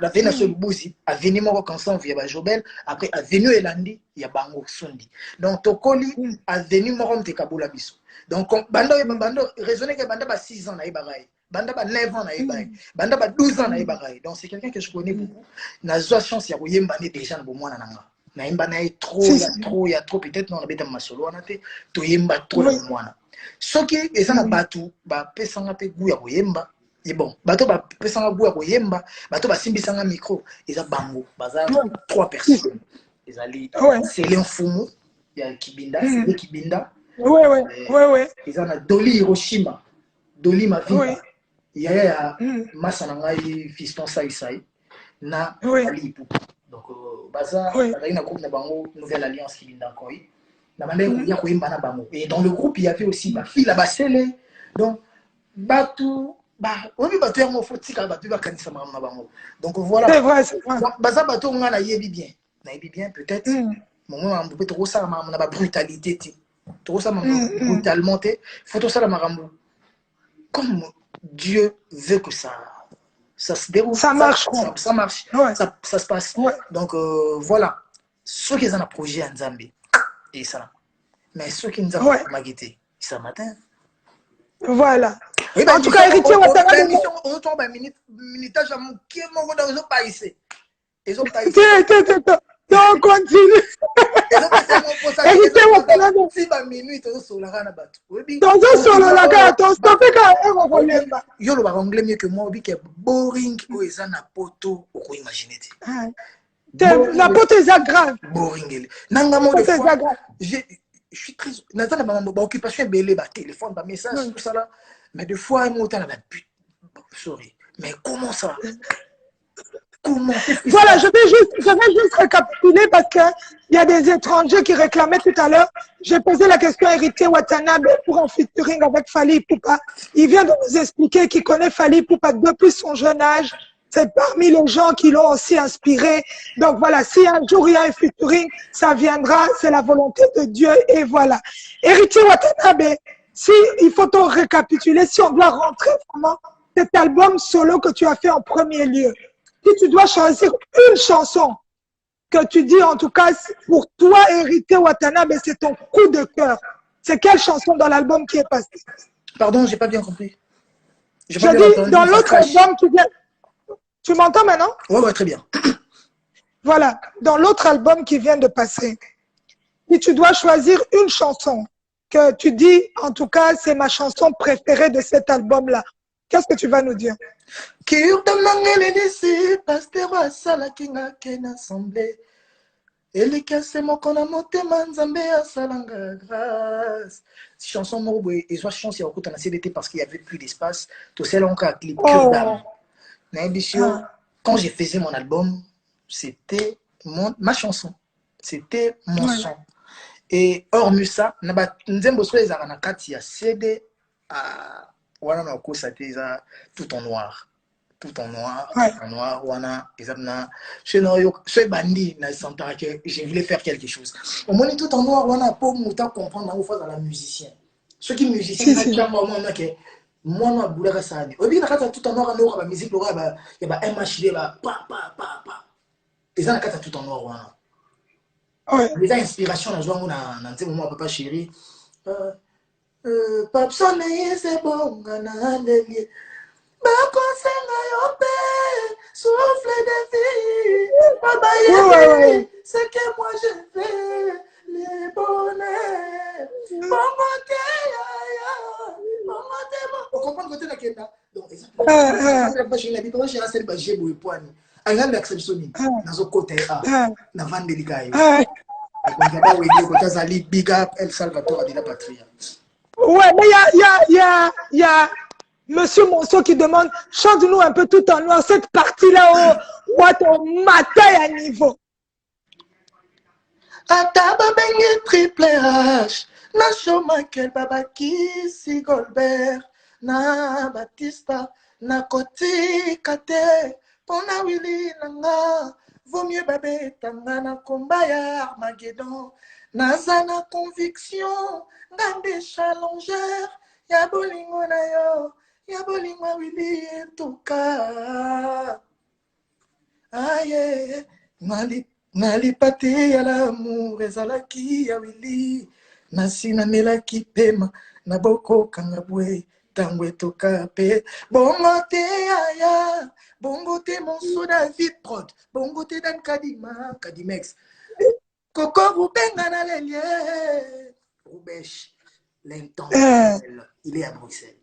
l'avenue à Lubouzi, avenue Moko Kansan via Jobel, après avenue Elandi, il y a Bango Sundi. Donc, Tokoli, avenue Morom Tekaboula Biso. Donc, Bando, raisonner que Banda a 6 ans, Banda a 9 ans, Banda a 12 ans, donc c'est quelqu'un que je connais beaucoup. N'a pas chance, il y a Yemba déjà dans le monde. Il y a trop, peut-être, non, on a besoin de ma solo, on a fait, tu Yemba trop dans le monde. Ce qui est ça, Batou, Pesanga pe Gouya Yemba, et bon, Bato, Pesanga Gouya Yemba, Bato, Simbisanga micro, ils ont Bango, Bazar, 3 personnes. Ils allaient, c'est l'infoumou, il y a Kibinda, c'est Kibinda. Ouais. Ils ont Doli Hiroshima, Doli Mavinda. Il y a Massanangai, Fiston Saïsaï, na Ali Poupa. Donc, Baza, il y a un groupe de Bango, Nouvelle Alliance qui vient d'Ankoï. Et dans le groupe, il y avait aussi ma fille, la Bassele. Donc, Batou, donc voilà. C'est vrai, c'est vrai. Baza Batou, on a bien. Bien, peut-être. Moi, on peut trop ça, on a la brutalité. Trop ça, brutalement. Il faut tout ça, la marambo. Comme Dieu veut que ça se déroule. Ça marche. Ça marche. Ouais. Ça se passe. Ouais. Donc, voilà. Ceux qui ont un projet en Zambie, et ça. Mais ceux qui nous ont maguité, c'est matin. Voilà. Oui, en tout cas, héritier Watanabe. Donc, continue. Héritier Watanabe. Si ba minute ozosolaka na bato. Tozosololaka, tostopeka ekokolemba. Yo lo ba anglais mieux que moi, obi ke boring o eza na poto oko imaginer te. La poto eza grave. Boring. Nanga mo de fois. Je suis très Nathan ma occupation belé ba téléphone ba message tout ça là. Mais de fois il monte à la but. Sorry. Mais comment ça? Voilà, je vais juste récapituler parce qu'il y a des étrangers qui réclamaient tout à l'heure. J'ai posé la question à Héritier Watanabe pour un featuring avec Fally Ipupa. Il vient de nous expliquer qu'il connaît Fally Ipupa depuis son jeune âge. C'est parmi les gens qui l'ont aussi inspiré. Donc voilà, si un jour il y a un featuring, ça viendra, c'est la volonté de Dieu et voilà. Héritier Watanabe, si il faut tout récapituler, si on doit rentrer vraiment cet album solo que tu as fait en premier lieu. Si tu dois choisir une chanson que tu dis, en tout cas, pour toi, Héritier Watanabe, c'est ton coup de cœur. C'est quelle chanson dans l'album qui est passée? Pardon, j'ai pas bien compris. Je dis, dans l'autre album qui vient... Tu m'entends maintenant? Ouais, très bien. Voilà, dans l'autre album qui vient de passer, si tu dois choisir une chanson que tu dis, en tout cas, c'est ma chanson préférée de cet album-là, qu'est-ce que tu vas nous dire? Chanson moro et soit chance il y a beaucoup de CDT parce qu'il y avait plus d'espace tout seul on a clip cœur d'âme. Quand j'ai fait mon album c'était ma chanson, c'était mon son. Et hormis ça nzembo so ezaka na kati ya CD wana na kosa te eza tout en noir. Tout en noir, wana ezabna chez bandi na sentara que je voulais faire quelque chose. Au moins tout en noir wana pour muta comprendre au face à la musicien. Ceux qui musiciens na moi que moi na boulera ça ni. Obi na kata tout en noir na ba musique lora ba ya ba MHD ba pa. Ezana kata tout en noir wana. Les inspirations na joie na nzembo moi papa chéri. Papson c'est bon na ndeli. Souffle de vie, ce que moi je fais, les bonheurs, on comprend que tu la quête. Donc, big up El Salvatore de la Patria. Ouais, mais il y a Monsieur Monceau qui demande, chante-nous un peu tout en noir, cette partie-là où ton matin à niveau. Ataba bengi triple H, na show Michael Babaki, si Goldberg, na Batista, na Koti Kate, pona Willy Nanga, vaut mieux babe tanga na kombaya Armageddon, na zana conviction, ngande challenger, ya bolingo na yo. Yabolingwa Willy Tuka. Aye, nali pate ya l'amour ezalaki ya Willy. Nasina melaki pema na boko kangabwe tangwe toka pe. Bongo te aya, bongo te monso David Prod, bongo te Dan Kadima, Kadimex. Koko Rubenga na lelie, Rubesh, l'intemporel, il est à Bruxelles.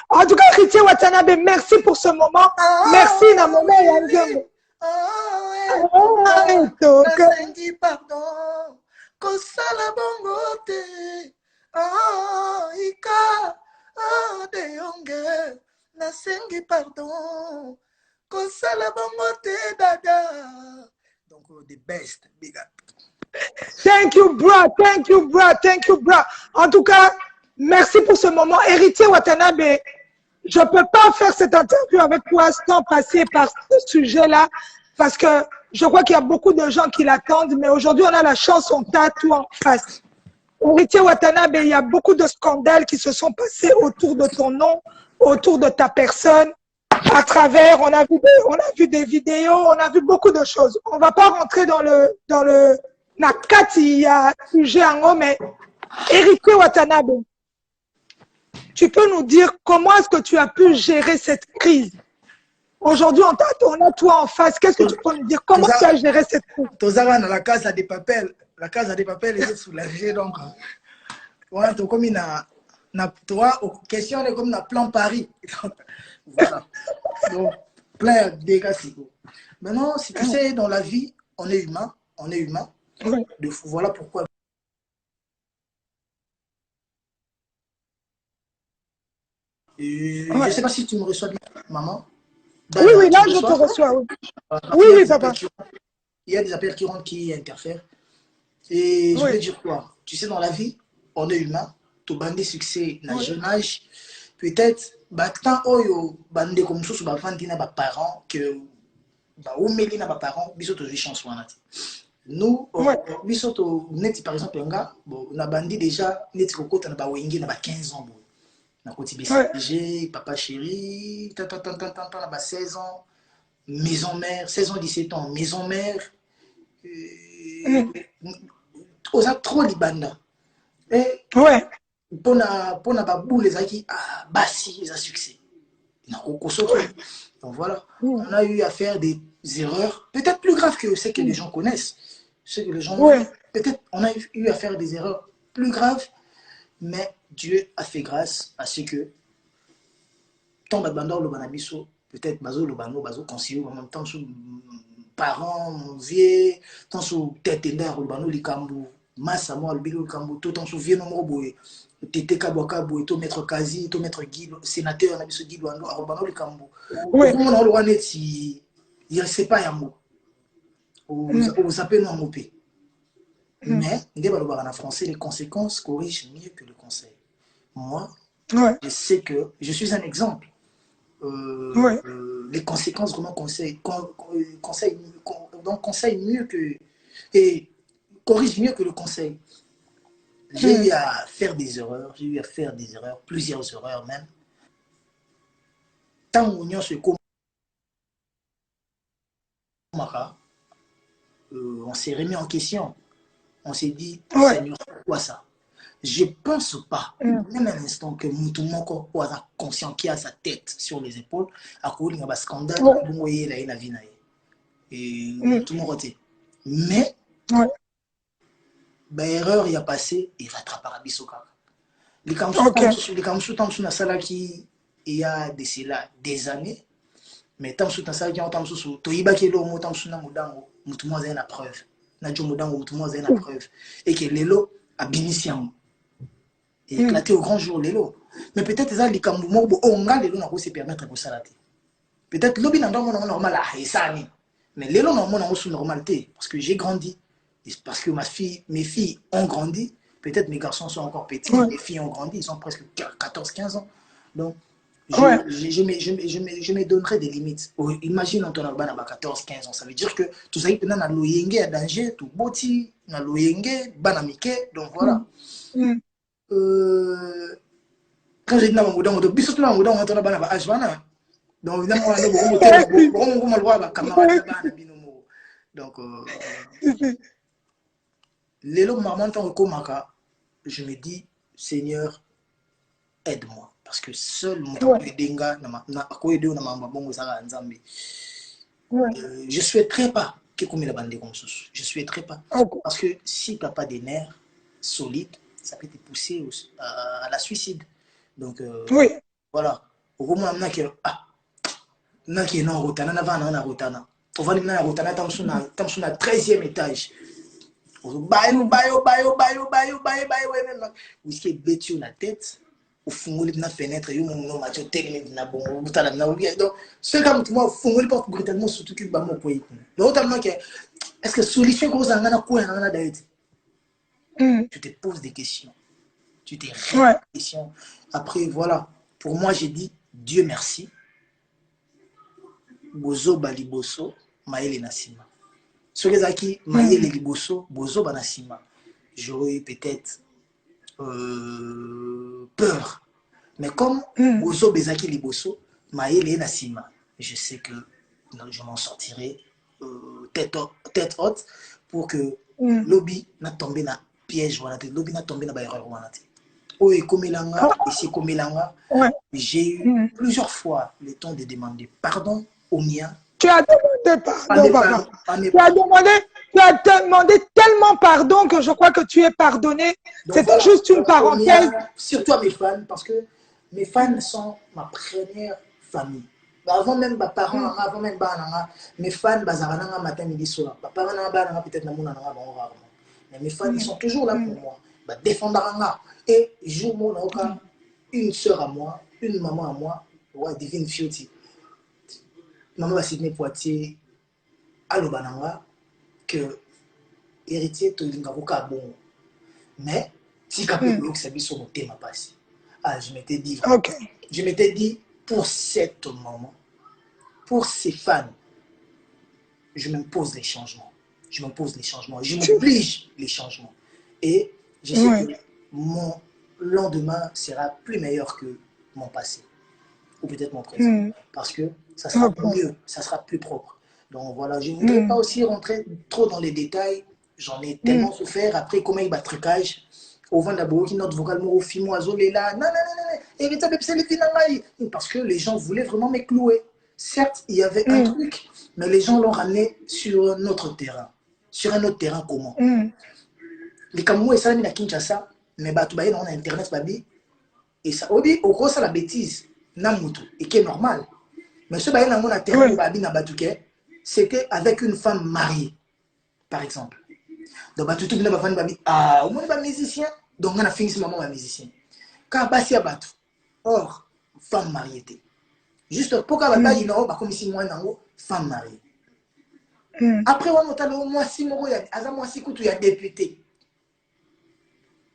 En tout cas, Héritier Watanabe, merci pour ce moment. Merci, Namona Yangembo. Nasengi pardon, kosala bongo te. Ika, de yonge. Nasengi pardon, kosala bongo te, dada. Donc, the best, big up. Thank you, bro. Thank you, bro. Thank you, bro. En tout cas, merci pour ce moment. Héritier Watanabe, je ne peux pas faire cette interview avec toi sans passer par ce sujet-là, parce que je crois qu'il y a beaucoup de gens qui l'attendent, mais aujourd'hui, on a la chance, on t'a tout en face. Héritier Watanabe, il y a beaucoup de scandales qui se sont passés autour de ton nom, autour de ta personne. À travers, on a vu des vidéos, on a vu beaucoup de choses. On ne va pas rentrer dans le Nakati, il y a sujet en haut, mais Héritier Watanabe, tu peux nous dire comment est-ce que tu as pu gérer cette crise? Aujourd'hui, on a toi en face. Qu'est-ce que tu peux nous dire? Comment tu as géré cette crise? Tozara dans la case des papels. La case des papels est soulagée. Donc, voilà, comme toi, question est comme dans plan Paris. Voilà. Donc, plein de dégâts. Maintenant, si tu sais, dans la vie, on est humain. On est humain. Oui. Voilà pourquoi. Je ne sais pas si tu me reçois bien, maman. Oui, oui, là, je te reçois. Oui, oui, papa. Il y a des appels qui rentrent, qui interfèrent. Et je veux dire quoi? Tu sais, dans la vie, on est humain. Tout bandit succès, dans le jeune âge, peut-être, tant oyo bandé comme ça, sur vendre na parents que ou mêler na parents, biso to chance wanati. Nous, biso to net par exemple un gars, bon, on a bandit déjà net kokota na ba wengi na ba 15 ans bon. Na koti BCG, papa chéri, tant na ba 16 ans, maison mère, 16 ans 17 ans, maison mère. On a trop libanda. Et pour na babou les acquis basi ils ont succès. Donc voilà, on a eu à faire des erreurs peut-être plus graves que ce que les gens connaissent. Ce que les gens peut-être on a eu à faire des erreurs plus graves, mais Dieu a fait grâce à ce que tant babandor le banabiso peut-être bazo le bano bazo conseiller en même temps sous parents mon vieux tant sous tête d'air le bano likambu massa moi le bilo likambu tout en souviens non boye Tété Kabwaka Boueto, maître Kazi, maître Guy, sénateur, on a Guy Luando, Arobano le Kambo. Oui. On a le droit de si il ne sait pas Yambo. Vous appelez nous en mopé. Mais, en français, les conséquences corrigent mieux que le conseil. Moi, je sais que je suis un exemple. Les conséquences vraiment conseillent mieux que. Et corrigent mieux que le conseil. J'ai eu à faire des erreurs, plusieurs erreurs même. Tant qu'on se on s'est remis en question. On s'est dit, Seigneur, pourquoi ça? Je ne pense pas, même un instant, que tout le monde soit conscient qui a sa tête sur les épaules, à cause d'un scandale, et tout le monde était. Mais, erreur il a passé, il rattrapera Bisoka. Les Kamsou na salaki il y a de cela des années, mais Tamsou na salaki en Tamsou to ibakelo mo Tamsou na mudango mutumo za na preuve na jo mudango mutumo za na preuve et que lelo a binisiam et éclaté au grand jour lelo. Mais peut-être ça les kambu mo bo onga lelo na ko se permettre ko salati. Peut-être lobi na ndongo normal a esani. Mais lelo na mo na sous normalité parce que j'ai grandi. Parce que mes filles ont grandi. Peut-être mes garçons sont encore petits, mes filles ont grandi, ils ont presque 14-15 ans. Donc, je me donnerai des limites. Imagine on a 14-15 ans, ça veut dire que tout ça, il y a loyenge à danger, tout boti, na loyenge, banamike, donc voilà. Quand j'ai dit na moudan, on a biso na moudan, on a banaba ajbana. Donc évidemment, on a le droit à camarade binomo. Donc, l'élo maman tant que maka. Je me dis, Seigneur, aide-moi. Parce que seul mon denga je ne souhaiterais pas que comme il a bandé comme ça. Je ne souhaiterais pas. Parce que si tu n'as pas des nerfs solides, ça peut te pousser à la suicide. Donc, voilà. Au moment où on a qui est en rotana, on va en rotana. On va en rotana, on a 13e étage. Bayo, whisky bêtu la tête, au fond de la fenêtre, et on m'a dit technique na bon, donc c'est comme moi, fond de porte brutalement surtout que bamo point. L'autre que est-ce que solution que vous en avez quoi en a d'aide? tu te poses des questions. Tu te Ouais. des questions. Après, voilà. Pour moi, j'ai dit Dieu merci. Bozo baliboso, maele nasima. Sur les acquis, maele liboso, bozo banasima. J'aurais eu peut-être peur. Mais comme bozo bezaki liboso, maele nasima, je sais que je m'en sortirai tête haute pour que lobby n'a tombé dans piège, lobby n'a tombé dans erreur. Oh, et comme j'ai eu plusieurs fois le temps de demander pardon au mien. Tu as demandé pardon, papa. Tu as demandé tellement pardon que je crois que tu es pardonné. C'était voilà, juste une parenthèse. Surtout à mes fans, parce que mes fans sont ma première famille. Avant même mes parents, avant même mes fans, matin, midi, soir. Peut-être mais mes fans, ils sont toujours là pour moi. Défendre. Et jour mon une soeur à moi, une maman à moi, ouais, Divine Fioti. Maman va Sydney Poitiers, à l'Obananga, que héritier to l'ingavoka bon. Mais si capable que ça sur mon thème passé. Ah, je m'étais dit, je m'étais dit pour cette maman, pour ces fans, je m'impose les changements. Je m'impose les changements. Je m'oblige les changements. Et je sais que mon lendemain sera plus meilleur que mon passé. Ou peut-être mon présent. Parce que ça sera mieux, ça sera plus propre. Donc voilà, je ne voudrais pas aussi rentrer trop dans les détails. J'en ai tellement souffert. Après, comment il bat trucage. Au vent d'abord, qui note vocalement au film, oiseau, là. Non. Parce que les gens voulaient vraiment me clouer. Certes, il y avait un truc, mais les gens l'ont ramené sur notre terrain. Sur un autre terrain commun. Les Camerounais, ça, ils Kinshasa, mais on a Internet, babi. Et ça, au gros, ça la bêtise. Et qui est normal. Mais ce bail dans terrain, c'était avec une femme mariée, par exemple. Donc, tout le monde va ah, au moins, il musicien. Donc, on a fini ce moment, un musicien. Quand Bassi a battu, or, femme mariée. Juste pour qu'il y ait une comme ici, moi, femme mariée. Après, on a moi, si il y a député.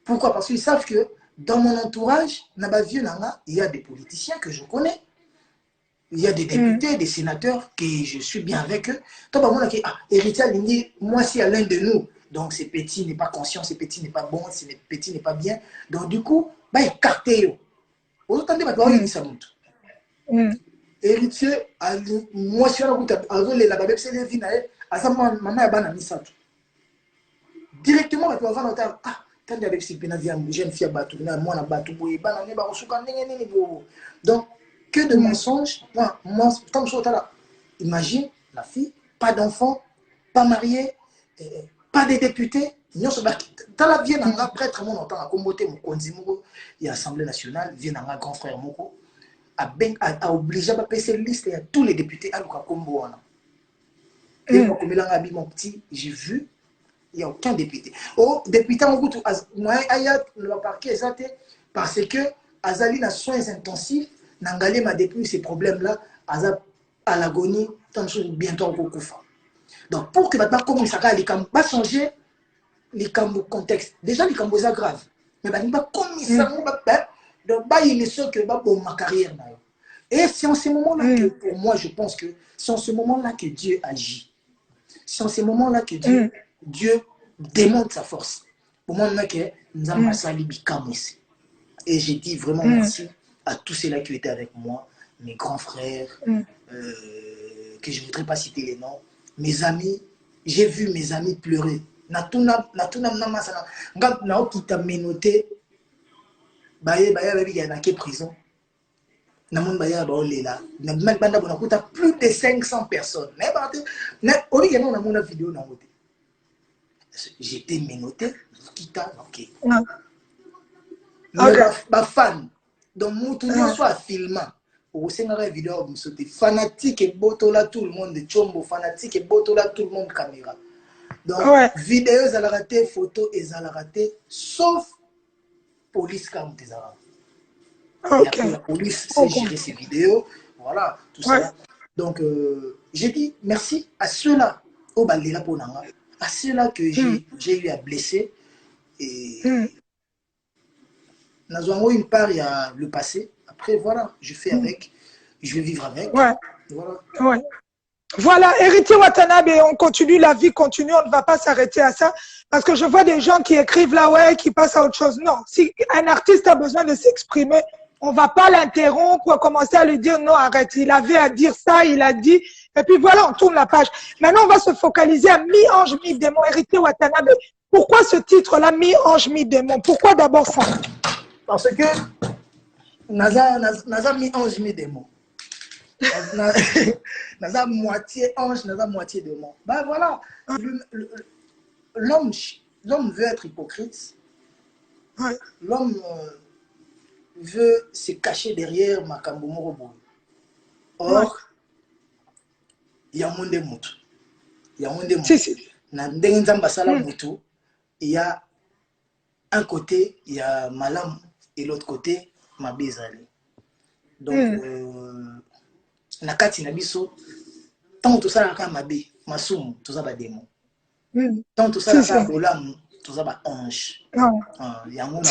Pourquoi? Parce qu'ils savent que dans mon entourage, il y a des politiciens que je connais. Il y a des députés, des sénateurs, que je suis bien avec eux. Héritier, moi, si à l'un de nous, donc ce petit n'est pas conscient, ce petit n'est pas bon, ce petit n'est pas bien. Donc du coup, bah, écartez. Vous entendez, héritier, moi, si on a directement, on va noter, ah, tant avec ces jeune fille à Batou, moi, à Batou, donc, que de mensonges. Moi, tant que je suis là, imagine la fille, pas d'enfant, pas mariée, pas de députés. Dans la vie, un prêtre, mon entend à comboter mon konzimoko, il y a l'Assemblée nationale, vient un grand frère Moko, a obligé à passer liste, il y a tous les députés à Luka Kombo. Et moi, comme il a mon petit, j'ai vu, il n'y a aucun député. Oh, député, moi, Ayat, le parquet, parce que Azali a soins intensifs. Nangalé m'a depuis ces problèmes-là à l'agonie, bientôt au Koufa. Donc, pour que maintenant, comme ça va changer les contexte. Déjà, les cambos sont graves. Mais il va comme ça, donc, il est sûr que ma carrière. Et c'est en ce moment-là que, pour moi, je pense que c'est en ce moment-là que Dieu agit. C'est en ce moment-là que Dieu démontre sa force. Pour moi, nous avons sali bikam ici. Et j'ai dit vraiment merci à tous ceux-là qui étaient avec moi, mes grands frères, que je ne voudrais pas citer les noms, mes amis. J'ai vu mes amis pleurer. Natuna qui t'a menotté, il y a une prison. Plus de 500 personnes. J'étais menotté, ok. Ma fan, donc mon soit filmant. Au Sénégal vidéo, c'était fanatique et botola tout le monde de Chombo, fanatique et botola tout le monde caméra. Donc vidéo elle a raté, photo elle a raté, sauf police comme des arabes. Et après la police sait gérer ces vidéos, voilà tout ça. Donc j'ai dit merci à ceux-là au Baléla Ponanga, à ceux-là que j'ai eu à blesser. Et nous une part, il y a le passé. Après, voilà, je fais avec, je vais vivre avec. Ouais. Voilà. Ouais. Voilà, Héritier Watanabe, on continue, la vie continue, on ne va pas s'arrêter à ça. Parce que je vois des gens qui écrivent là, ouais, qui passent à autre chose. Non, si un artiste a besoin de s'exprimer, on ne va pas l'interrompre ou commencer à lui dire non, arrête, il avait à dire ça, il a dit. Et puis voilà, on tourne la page. Maintenant, on va se focaliser à mi-ange, mi-démon. Héritier Watanabe, pourquoi ce titre-là, mi-ange, mi-démon? Pourquoi d'abord ça? Parce que Naza mi-ange, mi-démon. Naza moitié ange, Naza moitié démon. Ben voilà, l'homme veut être hypocrite. Ouais. L'homme veut se cacher derrière Makambo Morobo. Or, il y a un monde de moto. Il y a un monde de moto. Il y a un côté, il y a Malam, et l'autre côté, Mabizali. Donc, Nakati Nabiso, tant tout ça, la Mabé, Masum, tout ça, démon. Tant tout ça, la Bolam, tout ça, ange. Il y a un moment,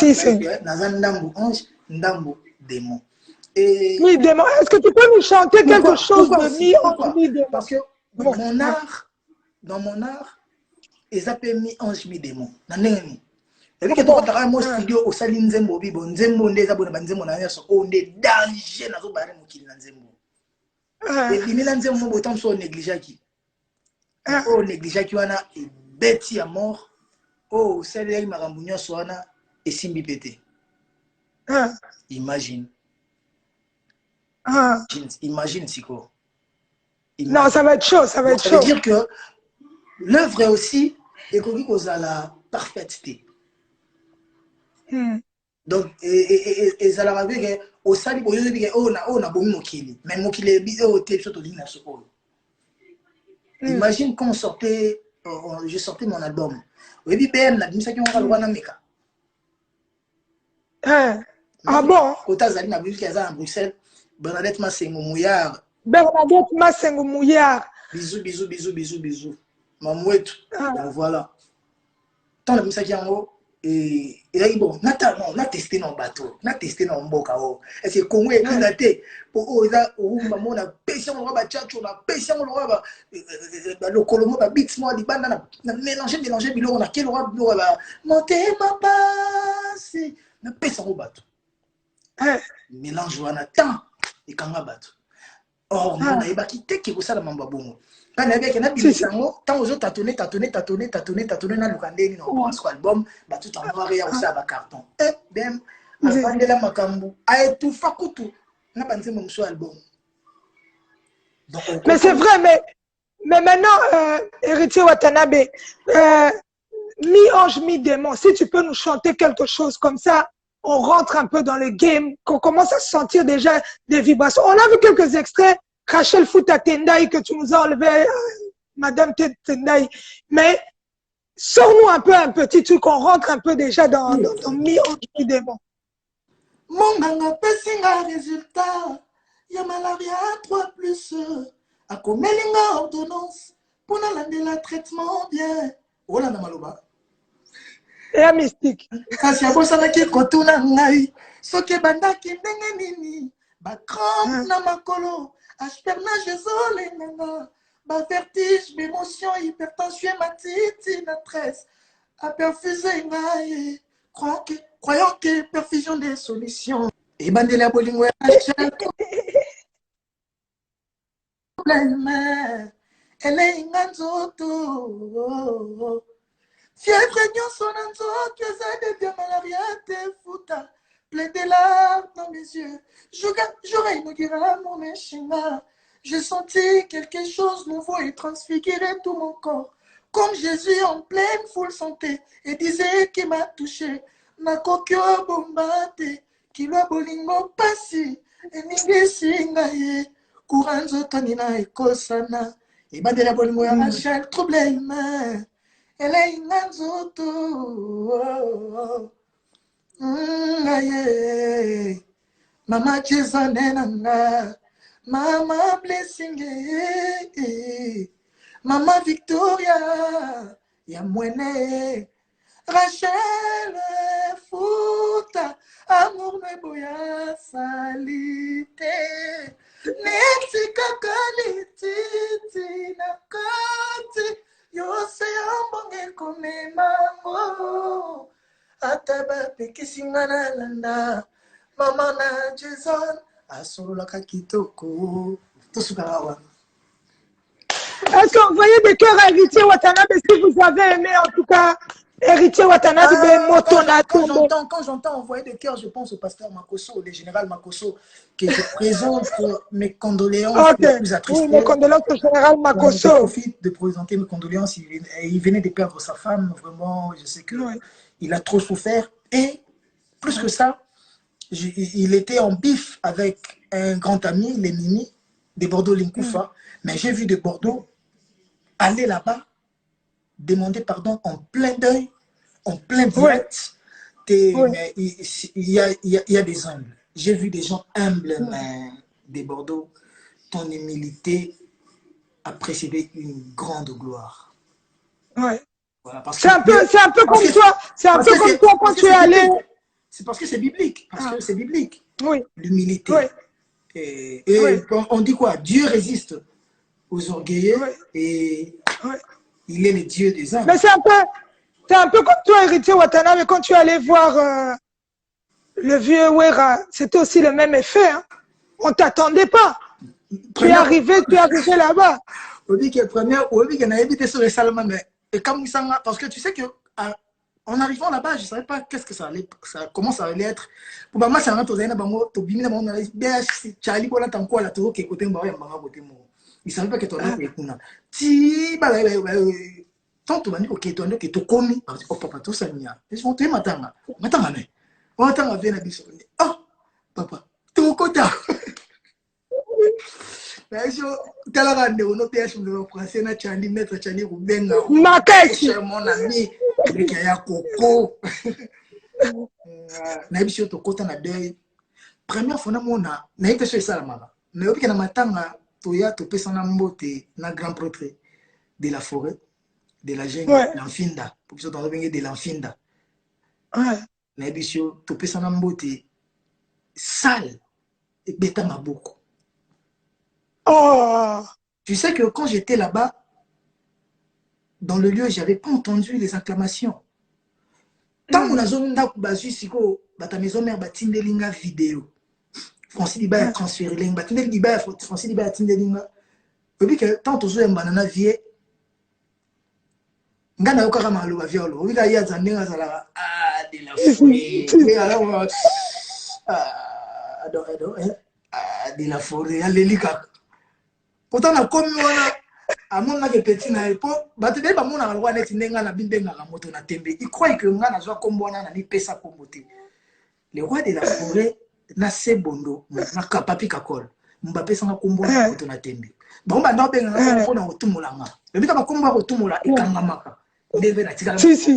Nazandambo, ange, Ndambo, démon. Oui, démon. Est-ce que tu peux nous chanter quelque chose de mi-ange, mi-démon? Parce que dans mon art, ils appellent mi-ange, mi-démon. Et puis, quand tu as un studio au Salin Nzembo, Nzembo, Nzembo, on est danger dans le barème qui est Nzembo. Et puis, Nzembo, autant soit négligé qui. Oh, négligé qui wana est bête à mort. Oh, celle-là, il m'a rambouillé soana et simbi pété. Imagine. Imagine, Siko. Non, ça va être chaud, ça va être chaud. Ça veut dire que l'œuvre est aussi, et qu'on dit qu'on a la parfaiteté. Donc, et ça l'a vu au sali pour dire on a bon mokili, mais mokili est bien au tel sur ligne sur. Imagine quand je sortais mon album. Oui, bien, la mise à jour on va le voir dans Meka. Ah bon? Quand t'as allé na ville qui est à Bruxelles, Bernadette Massengo Mouillard. Bernadette Massengo Mouillard. Bisous, bisous, bisous, bisous, bisous. Mamouette. Donc voilà. Tant la mise à jour et là, bon, on a testé dans le bateau, on a testé dans le boca. Est-ce que Congo est candidaté pour eux, on a pêché, on a tchatcho, on a pêché, on a le colomo, on bits, moi, on a mélangé, on a quel roi, on a monté ma passe, on a pêché dans le bateau. Mélange, on a tant, et quand on a bateau. Or, on a quitté qui vous ça dans mon babongo. Quand on a bien tant aux autres tâtonner dans le candé, dans le album, tout en noir et aussi à carton. Et bien, à la fin de la Makambu, à tout fakutu, on a pensé mon album. Mais c'est vrai, mais maintenant, Héritier Watanabe, mi-ange, mi-démon, si tu peux nous chanter quelque chose comme ça, on rentre un peu dans le game, qu'on commence à sentir déjà des vibrations. On a vu quelques extraits. Rachel Fouta Tendai que tu nous as enlevé, Madame Tendai. Mais sors-nous un peu un petit truc, on rentre un peu déjà dans mi-ange, mi-démon. Mon ganga pesinga résultat, ya malaria 3+, à komelinga ordonnance, pour la traitement bien. Oh là, maloba. Et un mystique. Kasi ya bosana ki kotuna ngai, soki bandaki ndenge nini, ba crampe na makolo. Aspermage zolenganga, ma vertige, d'émotion, hypertension, ma titi, la tresse, à perfuser ngaye, croyant que perfusion des solutions. Et bandela bolingo elle est inganzoto. Fièvre nyonso na nzoto, eza de malaria te futa. Plein de larmes dans mes yeux, j'aurais inauguré mon échinga. J'ai senti quelque chose nouveau et transfiguré tout mon corps. Comme Jésus en pleine foule santé et disait qu'il m'a touché. Nakokyo bombate, kilo bolingo pasi, et ningesinga ye. Kuranzo tonina ekosana, et bandela bolingo ya Rachel troublé humain. Elle est inganzoto. Mama Jezanenanga, Mama Blessing, Mama Victoria, Yamwene, Rachel Fouta, amour me boya salite. Nexi kakalititi nakati, yose ambonge kome mango. Ataba pekisingana landa, mama na Jason, asolo kakitoko. Tout ce qu'on Est-ce que vous voyez des cœurs héritiers Watanabe si vous avez aimé en tout cas héritier Watanabe quand j'entends envoyer des cœurs, je pense au pasteur Makoso, le général Makoso, que je présente mes condoléances les plus attristées. Oui, mes condoléances au général Makoso. Je profite de présenter mes condoléances. Il venait de perdre sa femme, vraiment, je sais qu'il a trop souffert. Et plus que ça, il était en bif avec un grand ami, les Mimi, de Bordeaux Linkoufa. Mais j'ai vu de Bordeaux aller là-bas, demander pardon en plein deuil, en plein direct. Mais il y a des humbles. J'ai vu des gens humbles, mais de Bordeaux. Ton humilité a précédé une grande gloire. Ouais. Voilà, c'est un peu comme toi. C'est un peu comme toi quand tu es allé. C'est parce que c'est biblique. Parce que c'est biblique. Oui. L'humilité. Oui. Et on dit quoi? Dieu résiste aux orgueilleux et il est le Dieu des hommes. Mais c'est un peu comme toi, héritier Watanabe, quand tu allais voir le vieux Wera, c'était aussi le même effet. Hein. On ne t'attendait pas. Tu es arrivé là-bas. On dit que première, on dit qu'on a évité sur les salles, mais parce que tu sais que en arrivant là-bas, je ne savais pas qu'est-ce que comment ça allait être. Pour moi, c'est un autre il ne savait pas que ton nom est Kuna. Si, tant que tu as dit que tu as commis, oh papa, tout ça, ils vont te matin. Matin, on attend à venir à oh, papa, tu es au côté. Mais je te la rende, on a fait un français, na chandi, maître chandi, ou ben, mon ami, avec un coco. Na biso to kota na deuil. Première fois na mona, na été sur ça la mais au na matanga toya to pesa na mbote na grand prêtre de la forêt de la jeune l'enfinda. Pour que on venir de l'enfinda. Na biso to pesa na mbote sale et beta maboko. Oh. Tu sais que quand j'étais là-bas, dans le lieu, j'avais pas entendu les acclamations. Tant qu'on a zone d'abazu siko, bata maison mère batindelinga vidéo. Francis Liba a transféré linga, batindel Liba Francis Liba a tindelinga. Et puis que tant aux yeux banana vie, ngana okara malo violo. Oui là il y a zandenga zala de la forêt. Mais alors de la forêt, alelika. Pourtant na komi wana amona ke petit na epo batebe ba mona alwa net ndenga na bindenga la moto na tembe. Il croit que ngana zwa kombona na ni pesa kombote. Le roi de la forêt na sebondo na kapapi kakol. Mbappé sanga kombona moto na tembe. Ba mba ndo benga na ko na otumulanga. Le bita ba komba ko tumula ikanga maka. Ndebe na tika. Si.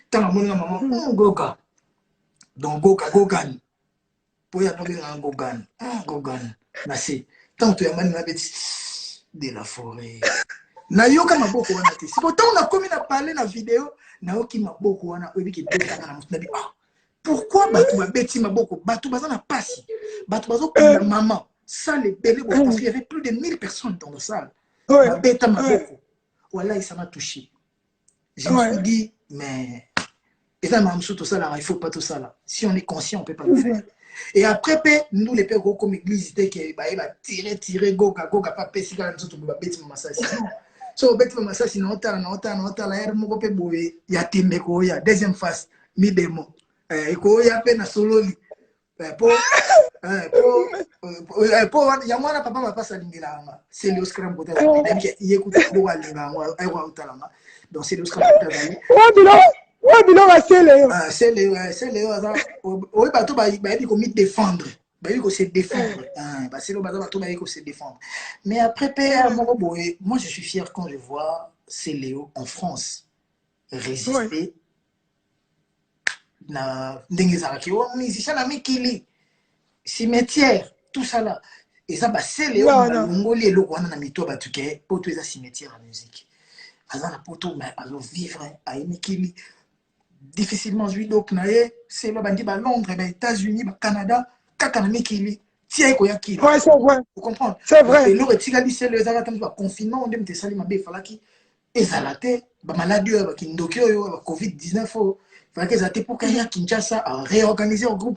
Tanga mona mama goga. Donc gogan. Poya no benga gogan. Na se tant tu as mal na beti de la forêt. Na yoka maboko wana te. Si pourtant on a commis na parler na vidéo, na yoki maboko wana obi ki beta na mutuna bi. Pourquoi batu ba beti maboko? Batu baza na pasi. Batu bazo na maman. Ça les belé parce qu'il y avait plus de 1000 personnes dans la salle. Ba beta maboko. Voilà, ça m'a touché. Je me suis dit mais et ça m'a tout ça là, il faut pas tout ça là. Si on est conscient, on peut pas le faire. Et après, nous les pères comme église, c'était que tirer goga pas pessi quand nous sommes bêtis massasi. So bêtis massasi na otala la air moko pe boye ya tembe ko ya deuxième phase mi demo. Ko ya pe na sololi. Po ya mwana papa sa lingela. C'est le scrum pour ta. Donc il écoute ko wa linga ai wa otala. Donc c'est le scrum pour ta. Ouais, mais non, c'est Léo. C'est Léo. Oui, bateau, il faut défendre. Il faut se défendre. C'est le bateau, il faut se défendre. Mais après, moi, je suis fier quand je vois c'est Léo en France résister. Cimetière, tout ça là. Et ça, c'est Léo. Mongolie, le Rwanda, pour tout ça, cimetière en musique. Alors, pour tout, mais alors vivre à Mikili. difficilement joué donc c'est le bandit Londres, États-Unis, Canada, Kakanami Kili. Tiens, Koyaki. Ouais, c'est vrai. Vous comprenez? C'est vrai. Et le Tigali, c'est le confinement, on dit Salima Befalaki. Et Zalate, maladie, Covid-19, il fallait que Zate pour qu'il y ait Kinshasa à réorganiser un groupe,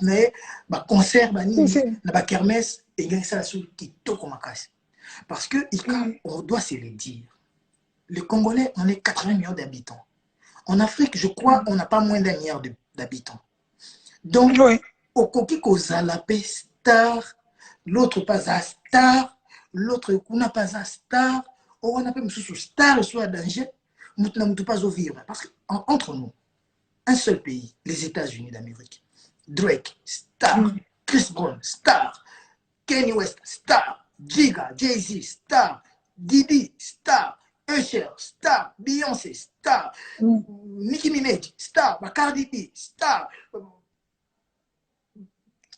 concert, na kermesse, et gagner ça sur Kitoko Makasi. Parce que on doit se le dire. Les Congolais, on est 80 millions d'habitants. En Afrique, je crois, on n'a pas moins d'1 milliard d'habitants. Donc, au Kokiko Zalapé, star, l'autre pas à star, l'autre n'a pas à star, on a pas sous star soit danger, nous n'avons pas au vivre. Parce qu'entre nous, un seul pays, les États-Unis d'Amérique, Drake, star, Chris Brown, star, Kanye West, star, Giga, Jay-Z, star, Didi, star, Usher, star, Beyoncé, star, Nicki Minaj, star, Cardi B, star,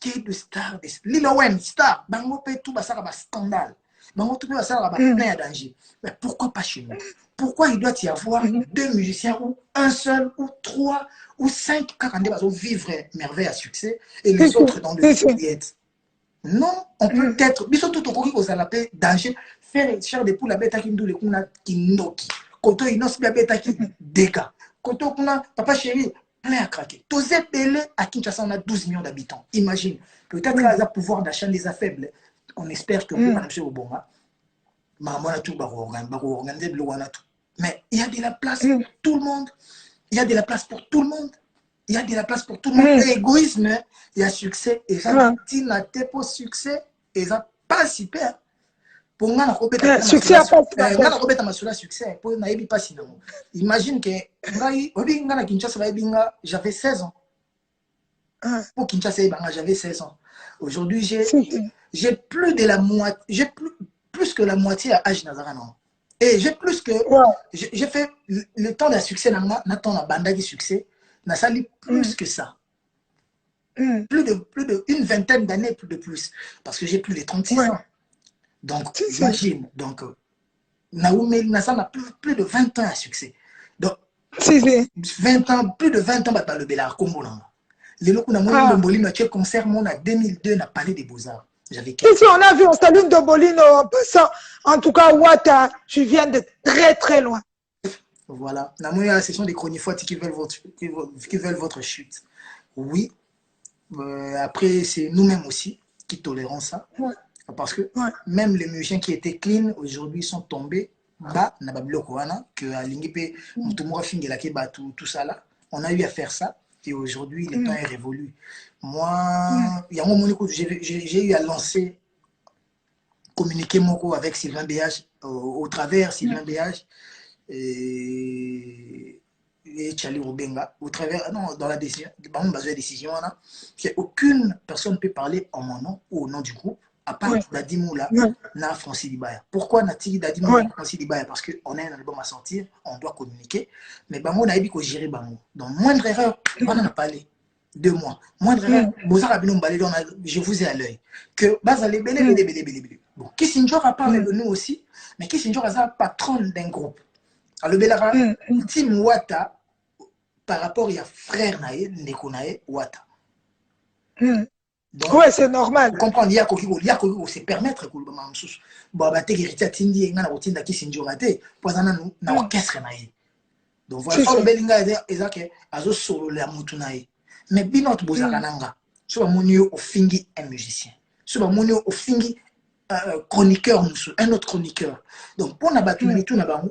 de star, Lil Wayne, star, bango peut tout ça va scandale, bango tout ça va plein de danger. Mais pourquoi pas chez nous? Pourquoi il doit y avoir 2 musiciens ou un seul ou 3 ou 5 quand on va vivre merveille à succès et les autres dans le soviet? Non, on peut être, bisous tout au courrier aux alapés danger, faire cher des poules à bêta qui nous les kuna qui noki, koto inos bien bêta qui dégâts, koto kuna papa chéri plein à craquer. Tosé Pelé à Kinshasa on a 12 millions d'habitants. Imagine, peut-être qu'à le pouvoir d'achat les a faibles. On espère que on peut pas au bon. Mais il y a de la place pour tout le monde. Il y a de la place pour tout le monde. Il y a de la place pour tout le monde. L'égoïsme, il y a succès. Et ça, si n'a pas succès, et ça pas super. Pour moi, succès, succès. Pour moi, pas sinon. Imagine que j'avais 16 ans. Pour Kinshasa, j'avais 16 ans. Aujourd'hui, j'ai plus de la moitié, j'ai plus que la moitié à âge Nazaran. Et j'ai plus que, j'ai fait le temps de succès, n'attend la bande de succès, n'a sali plus que ça. Plus de une vingtaine d'années de plus. Parce que j'ai plus de 36 ans. Donc, imagine, donc, Naoumi Nassan a plus de 20 ans à succès. Donc, 20 ans, plus de 20 ans, bah, le Bélard, Combo. Les locaux n'a pas eu concert, mon en 2002, n'a pas des Beaux-Arts. Ici, on a vu, on salue Dombolino en passant. En tout cas, Ouattara, tu viens de très très loin. Voilà. Ce sont des chronifotes qui veulent votre chute. Oui. Après, c'est nous-mêmes aussi qui tolérons ça. Parce que même les musiciens qui étaient clean, aujourd'hui, sont tombés bas, que à l'Ingipé, tout ça là. On a eu à faire ça. Et aujourd'hui, le temps est révolu. Moi, il y a un moment où j'ai eu à lancer, communiquer mon avec Sylvain BH, au travers Sylvain BH et Charlie Rubenga, au travers, non, dans la décision, aucune personne ne peut parler en mon nom ou au nom du groupe, à part Dadi Moula, na Francis Dibaya. Pourquoi n'a-t-il Dadi Moula, Francis Dibaya? Parce qu'on a un album à sortir, on doit communiquer, mais Bango n'a pas gérer Bango. Donc, moindre erreur, on en a parlé. 2 mois. Moindre erreur, je vous ai à l'œil. Que Bazale belé. Bon, Kissinger a parlé de nous aussi, mais Kissinger est un patron d'un groupe. Alors, Belara, Tim Ouattara, par rapport à frère Naé, Nekonaé, Ouattara. Oui, c'est normal. Vous comprenez, il y a qu'on se permettre que le Mamsous, Babate, Héritier, Tindi, et Nana, Rotina, Kissinger, pour un orchestre Naé. Donc, voilà, le Belinga est que Azo solo la Moutunaé. Mais binot Bozakananga, soit monio au fingi un musicien, soit monio au fingi chroniqueur, un autre chroniqueur. Donc, pour n'abattre tout n'abamu,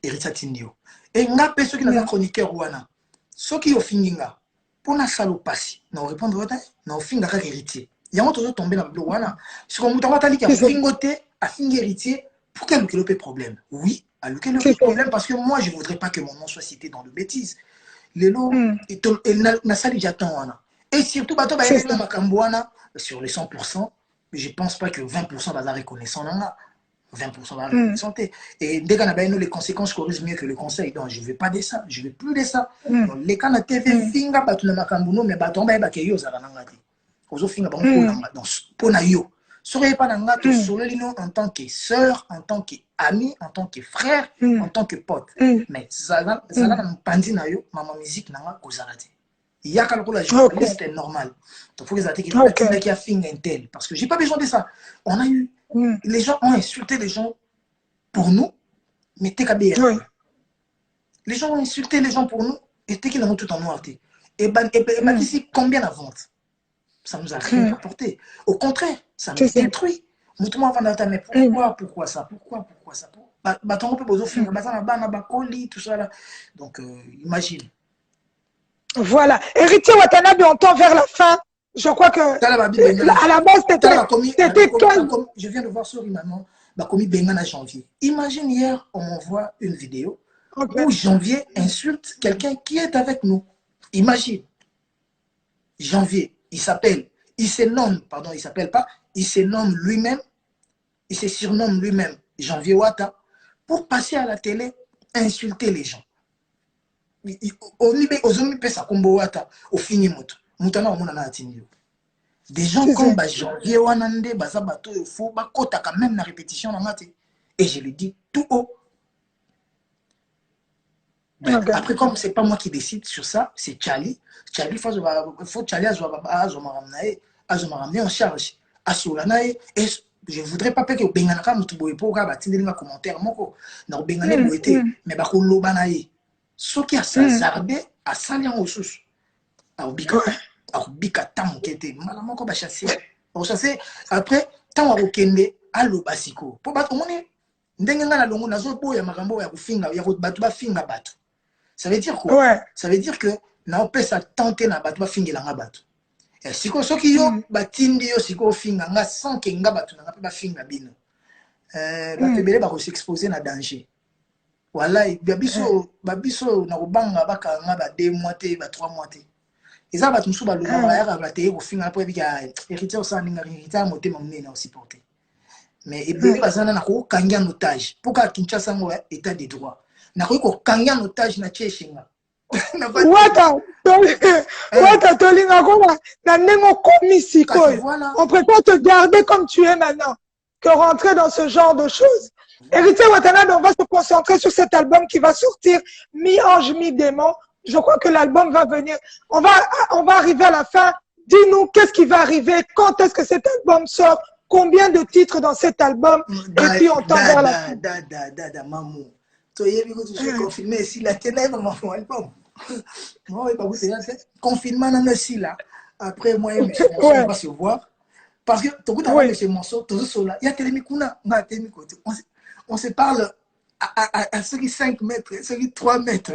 Héritier Tindio. Et nga pe ceux qui n'ont chroniqueur ouana, ceux qui ont fingi nga, pour na salopasi, na répondre au temps, na finga ka héritier. Il y a un autre tombé dans le ouana. Ce qu'on m'a dit qu'il y a fingoté à fingi héritier pour quel problème. Oui, à lequel problème parce que moi je voudrais pas que mon nom soit cité dans le bêtise. Les lots, et surtout, sur les 100%, je ne pense pas que 20% va reconnaissant. 20% va reconnaissant. Et dès qu'on a les conséquences corrigent mieux que le conseil. Donc, je ne veux pas de ça. Je ne veux plus de ça. Donc, les canaux de TV, finga, mais baton, bah, yo, zaranangati. Ozo finga, donc, pour na yo. Soyez pas dans notre sololino en tant que sœur, en tant qu'ami, en tant que frère, en tant que pote. Mais zala na pandi na yo, maman musique nanga kozalati. Il y a quand la journaliste est normal. Donc faut que ça qui a fait un tel parce que j'ai pas besoin de ça. On a eu les gens ont insulté les gens pour nous, mais t'es qu'à bien. Les gens ont insulté les gens pour nous et t'es qu'ils ont tout en noir. Et ici combien la vente? Ça nous a rien apporté. Au contraire, ça nous détruit. Mais pourquoi ça? Pourquoi ça? Tout ça là. Donc, imagine. Voilà. Héritier Watanabe, on tend vers la fin. Je crois que à la base, c'était 15. Je viens de voir sur maman, commis Bengan à janvier. Imagine hier, on m'envoie une vidéo où Janvier insulte quelqu'un qui est avec nous. Imagine. Janvier. Il se nomme lui-même, il se surnomme lui-même Janvier Wata pour passer à la télé, insulter les gens. Des gens comme Janvier Wanande, Bazabato, il faut quand même la répétition. Et je le dis tout haut. Après, comme c'est pas moi qui décide sur ça, c'est Charlie. Charlie, il faut Charlie à ramener en charge. Et je voudrais pas que Benganaka Mutuboye pour un commentaire. Non, Bengané Boete, mais Bakolo Banaye. Ce qui a s'azardé à Salian au sous. À Bika Tam qui était malamment comme chasser. On chassait après, tant à Okende, à l'Obasiko. Pour battre, on est. Ndengana longo nazo boya makambo ya kufinga ya batuba finga batu. Ça veut dire quoi? Ça veut dire que na peut ça tenter na batuba finga la batu. Et siko soki yo batindi yo siko finga nga sans que nga batu na ba finga bino. Batebele ba ko s'exposer na danger. Voilà, babiso na kobanga baka nga ba 2 mois te ba 3 mois te. Eza batu musu ba lunga ba ya ba te ko finga po bika héritier au sang ninga héritier motema munene na supporter. Mais ebele bazana na ko kanga en otage pour ka Kinshasa ngo état de droit na ko kanga en otage na Tchéchenga wata tolinga ko na nengo komisi ko on préfère te garder comme tu es maintenant que rentrer dans ce genre de choses. Héritier Watanabe, on va se concentrer sur cet album qui va sortir mi-ange mi-démon. Je crois que l'album va venir, on va arriver à la fin. Dis-nous qu'est-ce qui va arriver, quand est-ce que cet album sort. Combien de titres dans cet album et puis on tend vers la fin. Maman. Tu as confirmé si la ténèbre m'a fait album. Moi, pas vous confinement dans le là. Après moi et monsieur on va se voir parce que tout le monde chez Monceau, tout ça là. Il y a Télémikuna, on se parle à ceux qui 5 mètres, ceux qui 3 mètres.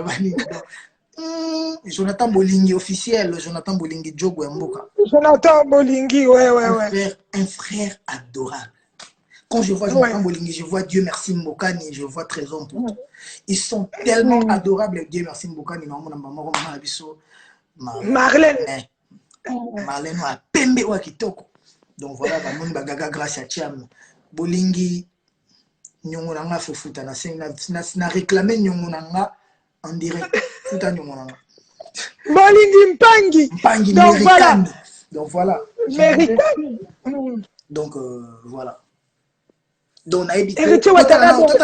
Jonathan Bolingi officiel, Jonathan Bolingi Djogo Mboka. Jonathan Bolingi, ouais. Un frère adorable. Quand je vois Jonathan Bolingi, je vois Dieu merci Mbokani, je vois Trésor pour tout. Ils sont tellement adorables, Dieu merci Mbokani, Marlène a pembe wa kitoko. Donc voilà, bagaga grâce à Tiam. Bolingi, nyongo nanga fofuta na réclamer nyongo nanga en direct. Bolingi Mpangi. Donc voilà. Donc voilà. Donc on a évité. Héritier Watanabe, en tout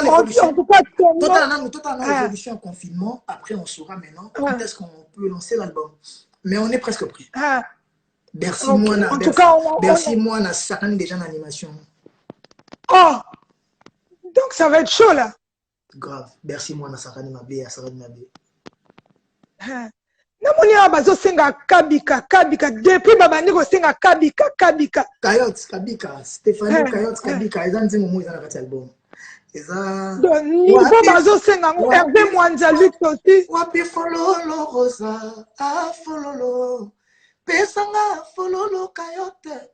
cas, totalement évolution en confinement. Après, on saura maintenant quand est-ce qu'on peut lancer l'album. Mais on est presque prêt. Merci moi, en tout cas, merci moi, on a certainement déjà en animation. Oh, donc ça va être chaud là. Grave. Merci moi, on a certainement bien. namoni awa bazosenga kabika depuis babandi kosenga kabika Coyote kabika Stéphanie Coyote kabika eza nzembo mo eza na kati album eza niveau bazosenga ngo Hervé Mwanza Luc aussi wapi fololo rosa fololo pesanga fololo Coyote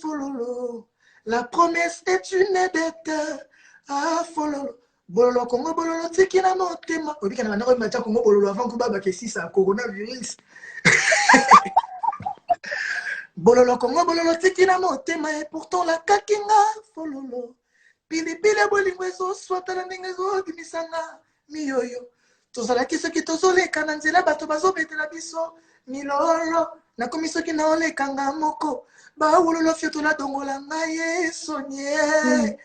fololo la promesse est une dette fololo Bololo Congo bololo tiki na motema obika na ndako macha Congo bololo avant ko baba ke sisa coronavirus bololo Congo bololo tiki na motema et pourtant la kakinga fololo pili bolingo ezo swata na ndenge ezo bimisanga miyoyo tozala kiso ki tozoleka na nzela bato bazobetela biso milolo Na komiso ki na ole kanga moko. Ba wolo fioto la dongola ngaye sonye.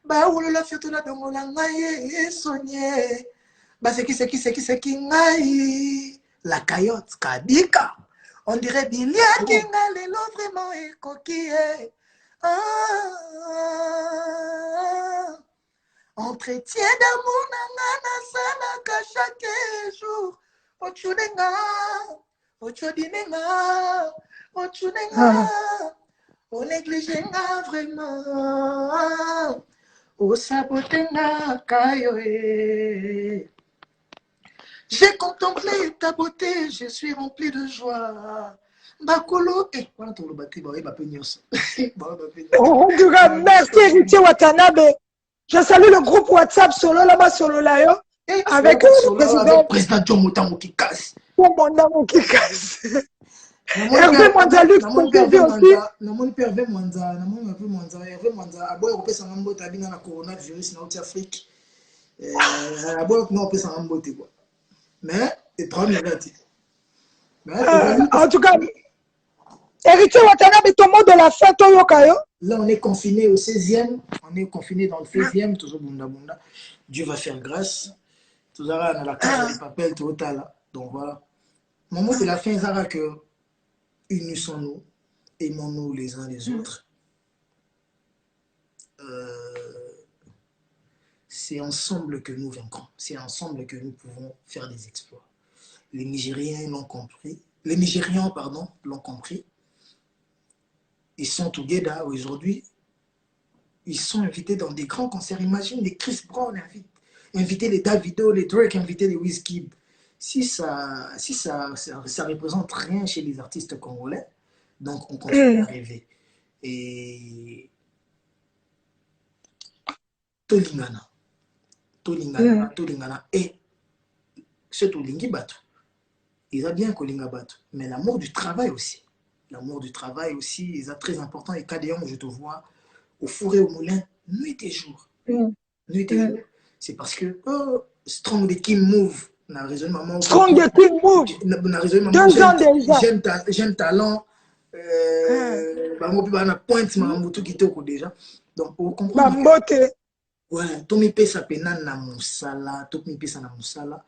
Ba wolo fioto la dongola ngaye sonye. Ba seki ngai. La caillotte kadika. On dirait bien kinga lelo vraiment ekokie. Entretien d'amour nanga salaka chaque jour. Ochudenga, ochudinenga, ochudenga. On négligenga vraiment. O sabotenga kayoe. J'ai contemplé ta beauté, je suis rempli de joie. Bakolo, voilà ton batterie, bah oui, bah peignos. En tout cas, merci Héritier Watanabe. Je salue le groupe WhatsApp solo là-bas, solo là, avec le président. Président John Motango qui casse. Pour mon amour qui casse. Hervé Mwanzalux, ton bébé aussi. Namoni Hervé Mwanza, Hervé Mwanza, aboye kopesa ngambo tabinga na coronavirus na outi Afrique. Aboye kuma kopesa ngambo te quoi. Mais et 3 minutes. En tout cas, Héritier Watanabe, ton mot de la fin, Toyokayo. Là, on est confiné au 16e. On est confiné dans le 16e. Toujours bunda bunda. Dieu va faire grâce. Toujours dans la carte de papel, tout là. Donc voilà. Mon mot de la fin, Zara, que unissons-nous, aimons-nous les uns les autres. C'est ensemble que nous vaincrons. C'est ensemble que nous pouvons faire des exploits. Les Nigériens l'ont compris. Les Nigérians, pardon, l'ont compris. Ils sont together aujourd'hui. Ils sont invités dans des grands concerts. Imagine les Chris Brown inviter les Davido, les Drake, inviter les Wizkid. Si ça représente rien chez les artistes congolais, donc on continue à rêver. Et Tolingana. Et ce Tolingi Batu. Ils ont bien Kolinga Batu. Mais l'amour du travail aussi. L'amour du travail aussi, ils sont très important. Et Kadéon, je te vois au four et au moulin, nuit et jour. Nuit et jour. C'est parce que Strong the King Move. Strong the King Move. 2 ans déjà. J'aime talent. Pointe déjà. Donc, vous comprenez. Voilà, tout me pesa pena na musala, tout me pesa na musala.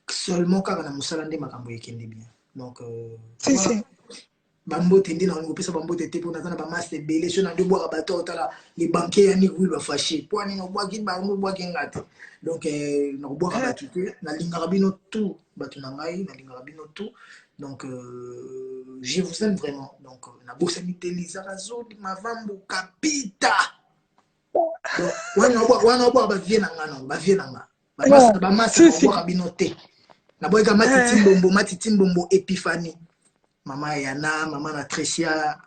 Seulement quand na musala ndé makambo yekende bien. Donc si si. Bambo tende na ngo pesa bambo tete pour natana ba master belé so na de boire bato tala les banquiers yani oui ba fâché. Pour ni no boire ki ba ngo boire ngate. Donc na boire ba tuté na lingara bino tout batu na ngai na lingara bino tout. Donc je vous aime vraiment. Donc na bossa miteliza razo mavambo kapita. Wana obo ba vie na ngano ba vie na nga ba masa obo kabinote na boyka matiti mbombo Epiphanie mama Yana mama na Tricia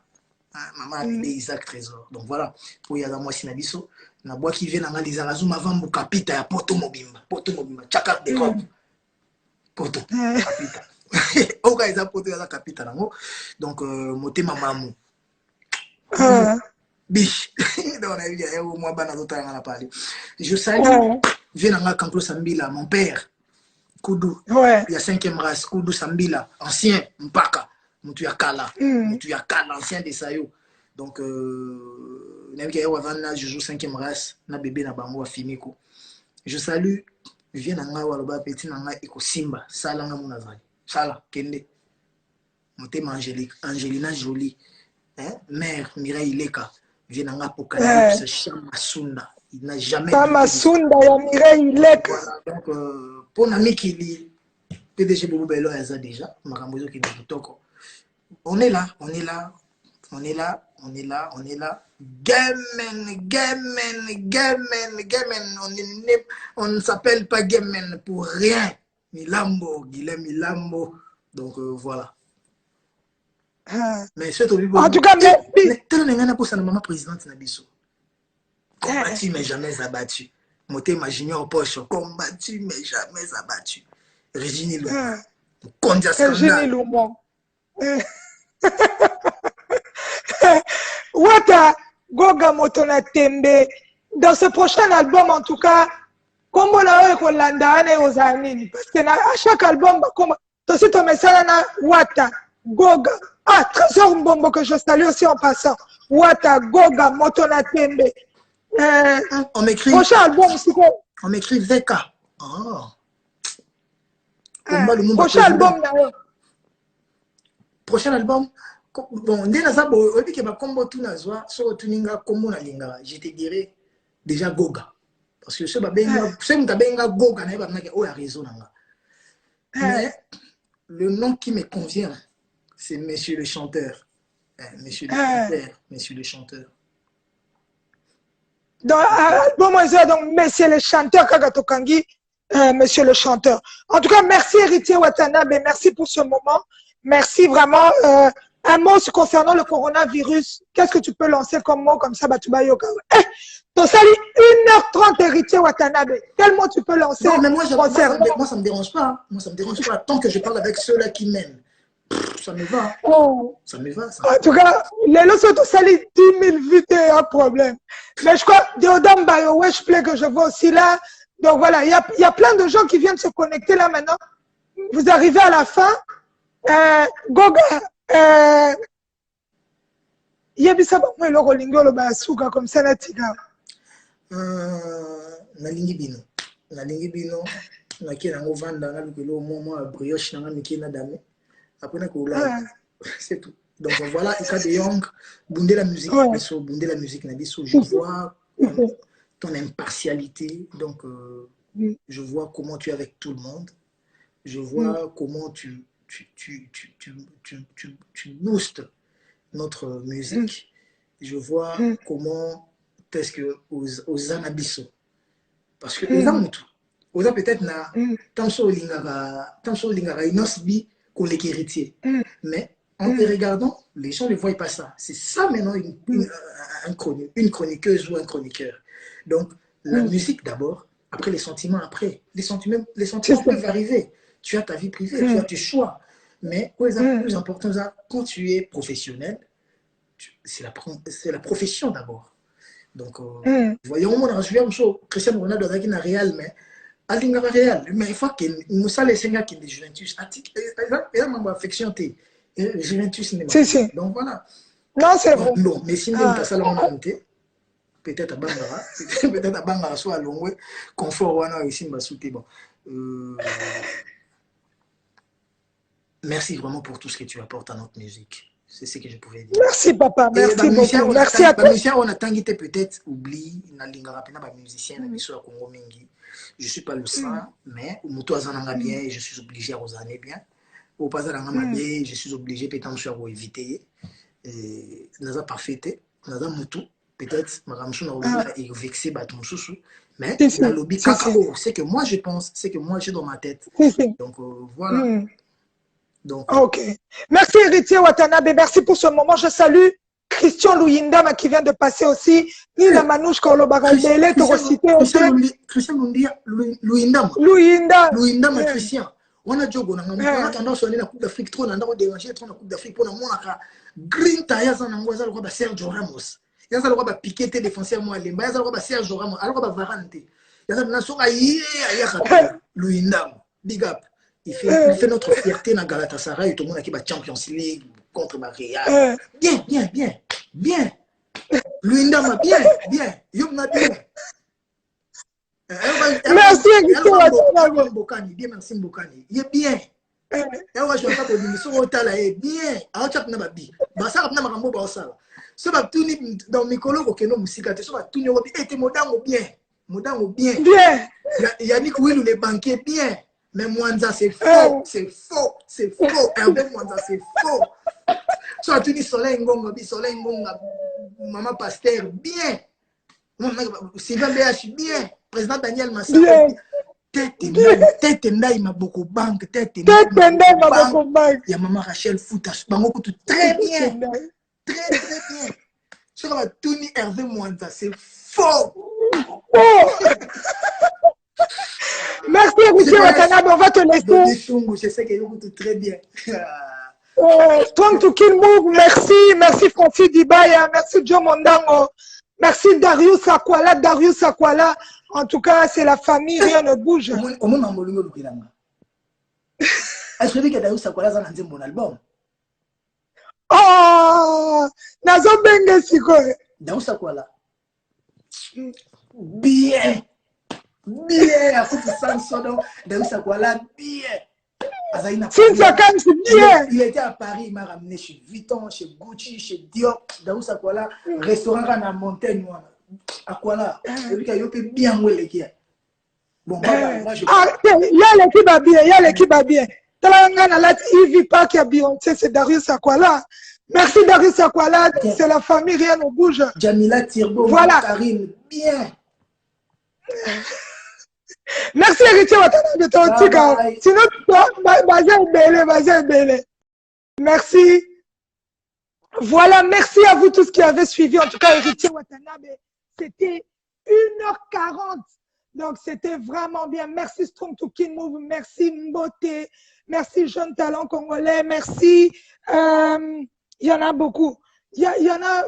mama Isaac Trésor. Donc voilà pour ya moi sinabiso na bois qui vient na nga lizanga zuma vambu kapita ya poto mobimba chaka de cop poto kapita oka isa poto ya kapita nango. Donc motema mamu biche. Je salue Vienanga Kanklo Sambila, mon père. Koudou. Il y a 5e race. Koudou Sambila, ancien Mpaka. Moutouya Kala, ancien de Sayo. Donc, je joue 5e race. Na bébé na bango Finiko. Je salue Vienanga Waloba Petit Nanga Eko Simba. Salanga Mounazari. Sala, Kende. Motema Angélique. Angelina Jolie. Mère Mireille Leka. Vienanga Apocalypse, Chamasunda. Il n'a jamais. Chamasunda, ya Mireille Leka. Voilà, donc, pour Nami qui lit, PDG Bobo Bello Yaza déjà, Makambozo qui nous toko. On est là. On ne s'appelle pas Gamen pour rien. Milambo, Guilhem Milambo. Donc voilà. Mais en tout cas, maman présidente Nabiso. Combattu mais jamais abattu. Motema Junior Poche, combattu mais jamais abattu. Régine Lumon. Régine Lumon. Wata Goga Motona Tembe. Dans ce prochain album, en tout cas, comme on l'a eu aux années, parce que à chaque album, comme tu sais, ton message, Wata Goga. Ah, Trésor Mbombo que je salue aussi en passant. Wata, Goga, Motona Tembe. Prochain album, c'est quoi? On m'écrit VK. Oh. Prochain album, prochain album, bon, je te dirais déjà Goga. Parce que ce Benga Goga, il a raison. Mais le nom qui me convient, c'est Monsieur le chanteur. Monsieur le chanteur. Monsieur le chanteur. Donc, Monsieur le chanteur, Kagatokangi, Monsieur le chanteur. En tout cas, merci Héritier Watanabe, merci pour ce moment. Merci vraiment. Un mot concernant le coronavirus. Qu'est-ce que tu peux lancer comme mot comme ça, Batuba Yoga? Ton salut 1h30 Héritier Watanabe. Quel mot tu peux lancer? Non, mais moi, ça me dérange pas. Moi, ça me dérange pas. Tant que je parle avec ceux-là qui m'aiment. Ça me va. Oh. Ça me va. Ça. En tout cas, les leçons de salut 10 000 vues, c'est un problème. Mais je crois, Deodam Bayo, ouais, je plais que je vois aussi là. Donc voilà, il y a plein de gens qui viennent se connecter là maintenant. Vous arrivez à la fin. Goga, Yebisa Bamwe Loro Lingolo Basuka comme ça, là, Tiga. Nalingi Bino. Nalingi Bino. Naki Nango Vanda, Nalukelo, Momo, Brioche, Nanga Miki Nadame. Après, c'est tout. Donc voilà, Ika de Young, Bundé la musique, Bundé la musique, je vois ton impartialité, donc je vois comment tu es avec tout le monde, je vois comment tu boostes notre musique, je vois comment est-ce que aux anabiso, parce que aux amutu, aux peut-être na tant so lingara inosbi qu'on les héritiers, mais en te regardant, les gens ne voient pas ça. C'est ça maintenant une chroniqueuse ou un chroniqueur. Donc, la musique d'abord, après les sentiments après. Les sentiments peuvent arriver. Tu as ta vie privée, tu as tes choix. Mais le plus important, quand tu es professionnel, c'est la profession d'abord. Donc, voyons, on a joué un show. Cristiano Ronaldo a gagné Real, mais Real. Mais il faut que nous sachions les seigneurs qui sont des Juventus. Et là, ma affection, Juventus, donc voilà. Non, c'est bon. Non, mais si on ça peut-être à Bangara, peut-être à Bangara, soit à Longwe, confort, on a ici, bon. Merci vraiment pour tout ce que tu apportes à notre musique. C'est ce que je pouvais dire. Merci, papa. Merci beaucoup. Merci à toi. On a tanguité peut-être, oublie, on a lingara, musicien, Congo Mingi. Je ne suis pas le sang, mais Moutouazananga bien, je suis obligé à Rosaner bien. Au passage, je suis obligé peut-être à éviter. Naza parfaité, Naza Moutou, peut-être, est vexé, mais dans le lobby, c'est que moi je pense, c'est que moi j'ai dans ma tête. Donc voilà. Donc, ok. Merci Héritier Watanabe, merci pour ce moment. Je salue Christian Louyinda qui vient de passer aussi. Nina Manouche Kolobarandele, Torosité aussi. Christian Louyinda. Louyinda, ma Christian. On a Djogo, on a tendance à aller à la Coupe d'Afrique, trop, on a déranger, trop la Coupe d'Afrique pour la Green Taya, on a un Sergio Ramos. Il y a un piqué défenseur, moi, il y a un Sergio Ramos, alors Varante. Il y a un nation Louyinda, big up. Il fait notre fierté dans Galatasaray, tout le monde qui bat Champions League contre Real. Bien. Louyinda, bien. Yomna bien. Merci, merci Mbokani. Il est bien. Je ne pas bien. Dans mes collègues, bien. Yannick Willou, les banquiers, bien. Mais Mwanza, c'est faux. C'est faux. Hervé Mwanza, c'est faux. Soit tu dis Soleil Ngonga, Maman Pasteur, bien. Sylvain BH, bien. Président Daniel Massa, tête m'a beaucoup banque, tête m'a beaucoup banque. Il y a Maman Rachel Fouta, très bien. Très bien. Sur la Tuni Hervé Mwanza, c'est faux. Merci, Monsieur Watanabe, on va te laisser. Je sais que vous très bien. Strong to Kill Move, merci Francis Dibaya, merci Joe Mondango, merci Darius Akwala. En tout cas, c'est la famille, rien ne bouge. Est-ce que Darius Akwala a lancé mon album? Oh, nazo benge sikoyo. Daousa quoi là? Bien. Bien. À cause de Sansono, Daousa quoi là? Bien. Cynthia Kams, bien. Il était à Paris, il m'a ramené chez Vuitton, chez Gucci, chez Dior. Daousa quoi là? Restaurant à la montagne. À quoi là? Il y a bien où les gars. Bon, moi je. Ah, il y a l'équipe à bien, il y a l'équipe à bien. Il vit pas qu'il y a Beyoncé, c'est Darius Akwala. Merci Darius Akwala, c'est la famille, rien ne bouge. Jamila Tirbo, voilà. Karine, bien. Merci Héritier Watanabe, ton tika. Sinon, vas-y, merci. Voilà, merci à vous tous qui avez suivi. En tout cas, Héritier Watanabe, c'était 1h40. Donc, c'était vraiment bien. Merci Strong to King Move. Merci Mbote. Merci Jeune Talent Congolais. Merci. Il y en a beaucoup. Il y en a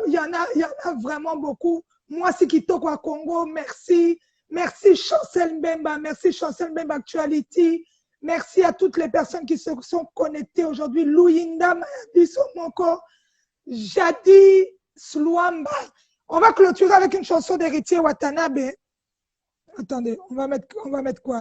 vraiment beaucoup. Moi, c'est Kitoko à Congo. Merci. Merci Chancel Mbemba. Merci Chancel Mbemba Actuality. Merci à toutes les personnes qui se sont connectées aujourd'hui. Louinda Mayadi Somoko. Jadi Sluamba. On va clôturer avec une chanson d'Héritier Watanabe. Attendez, on va mettre quoi?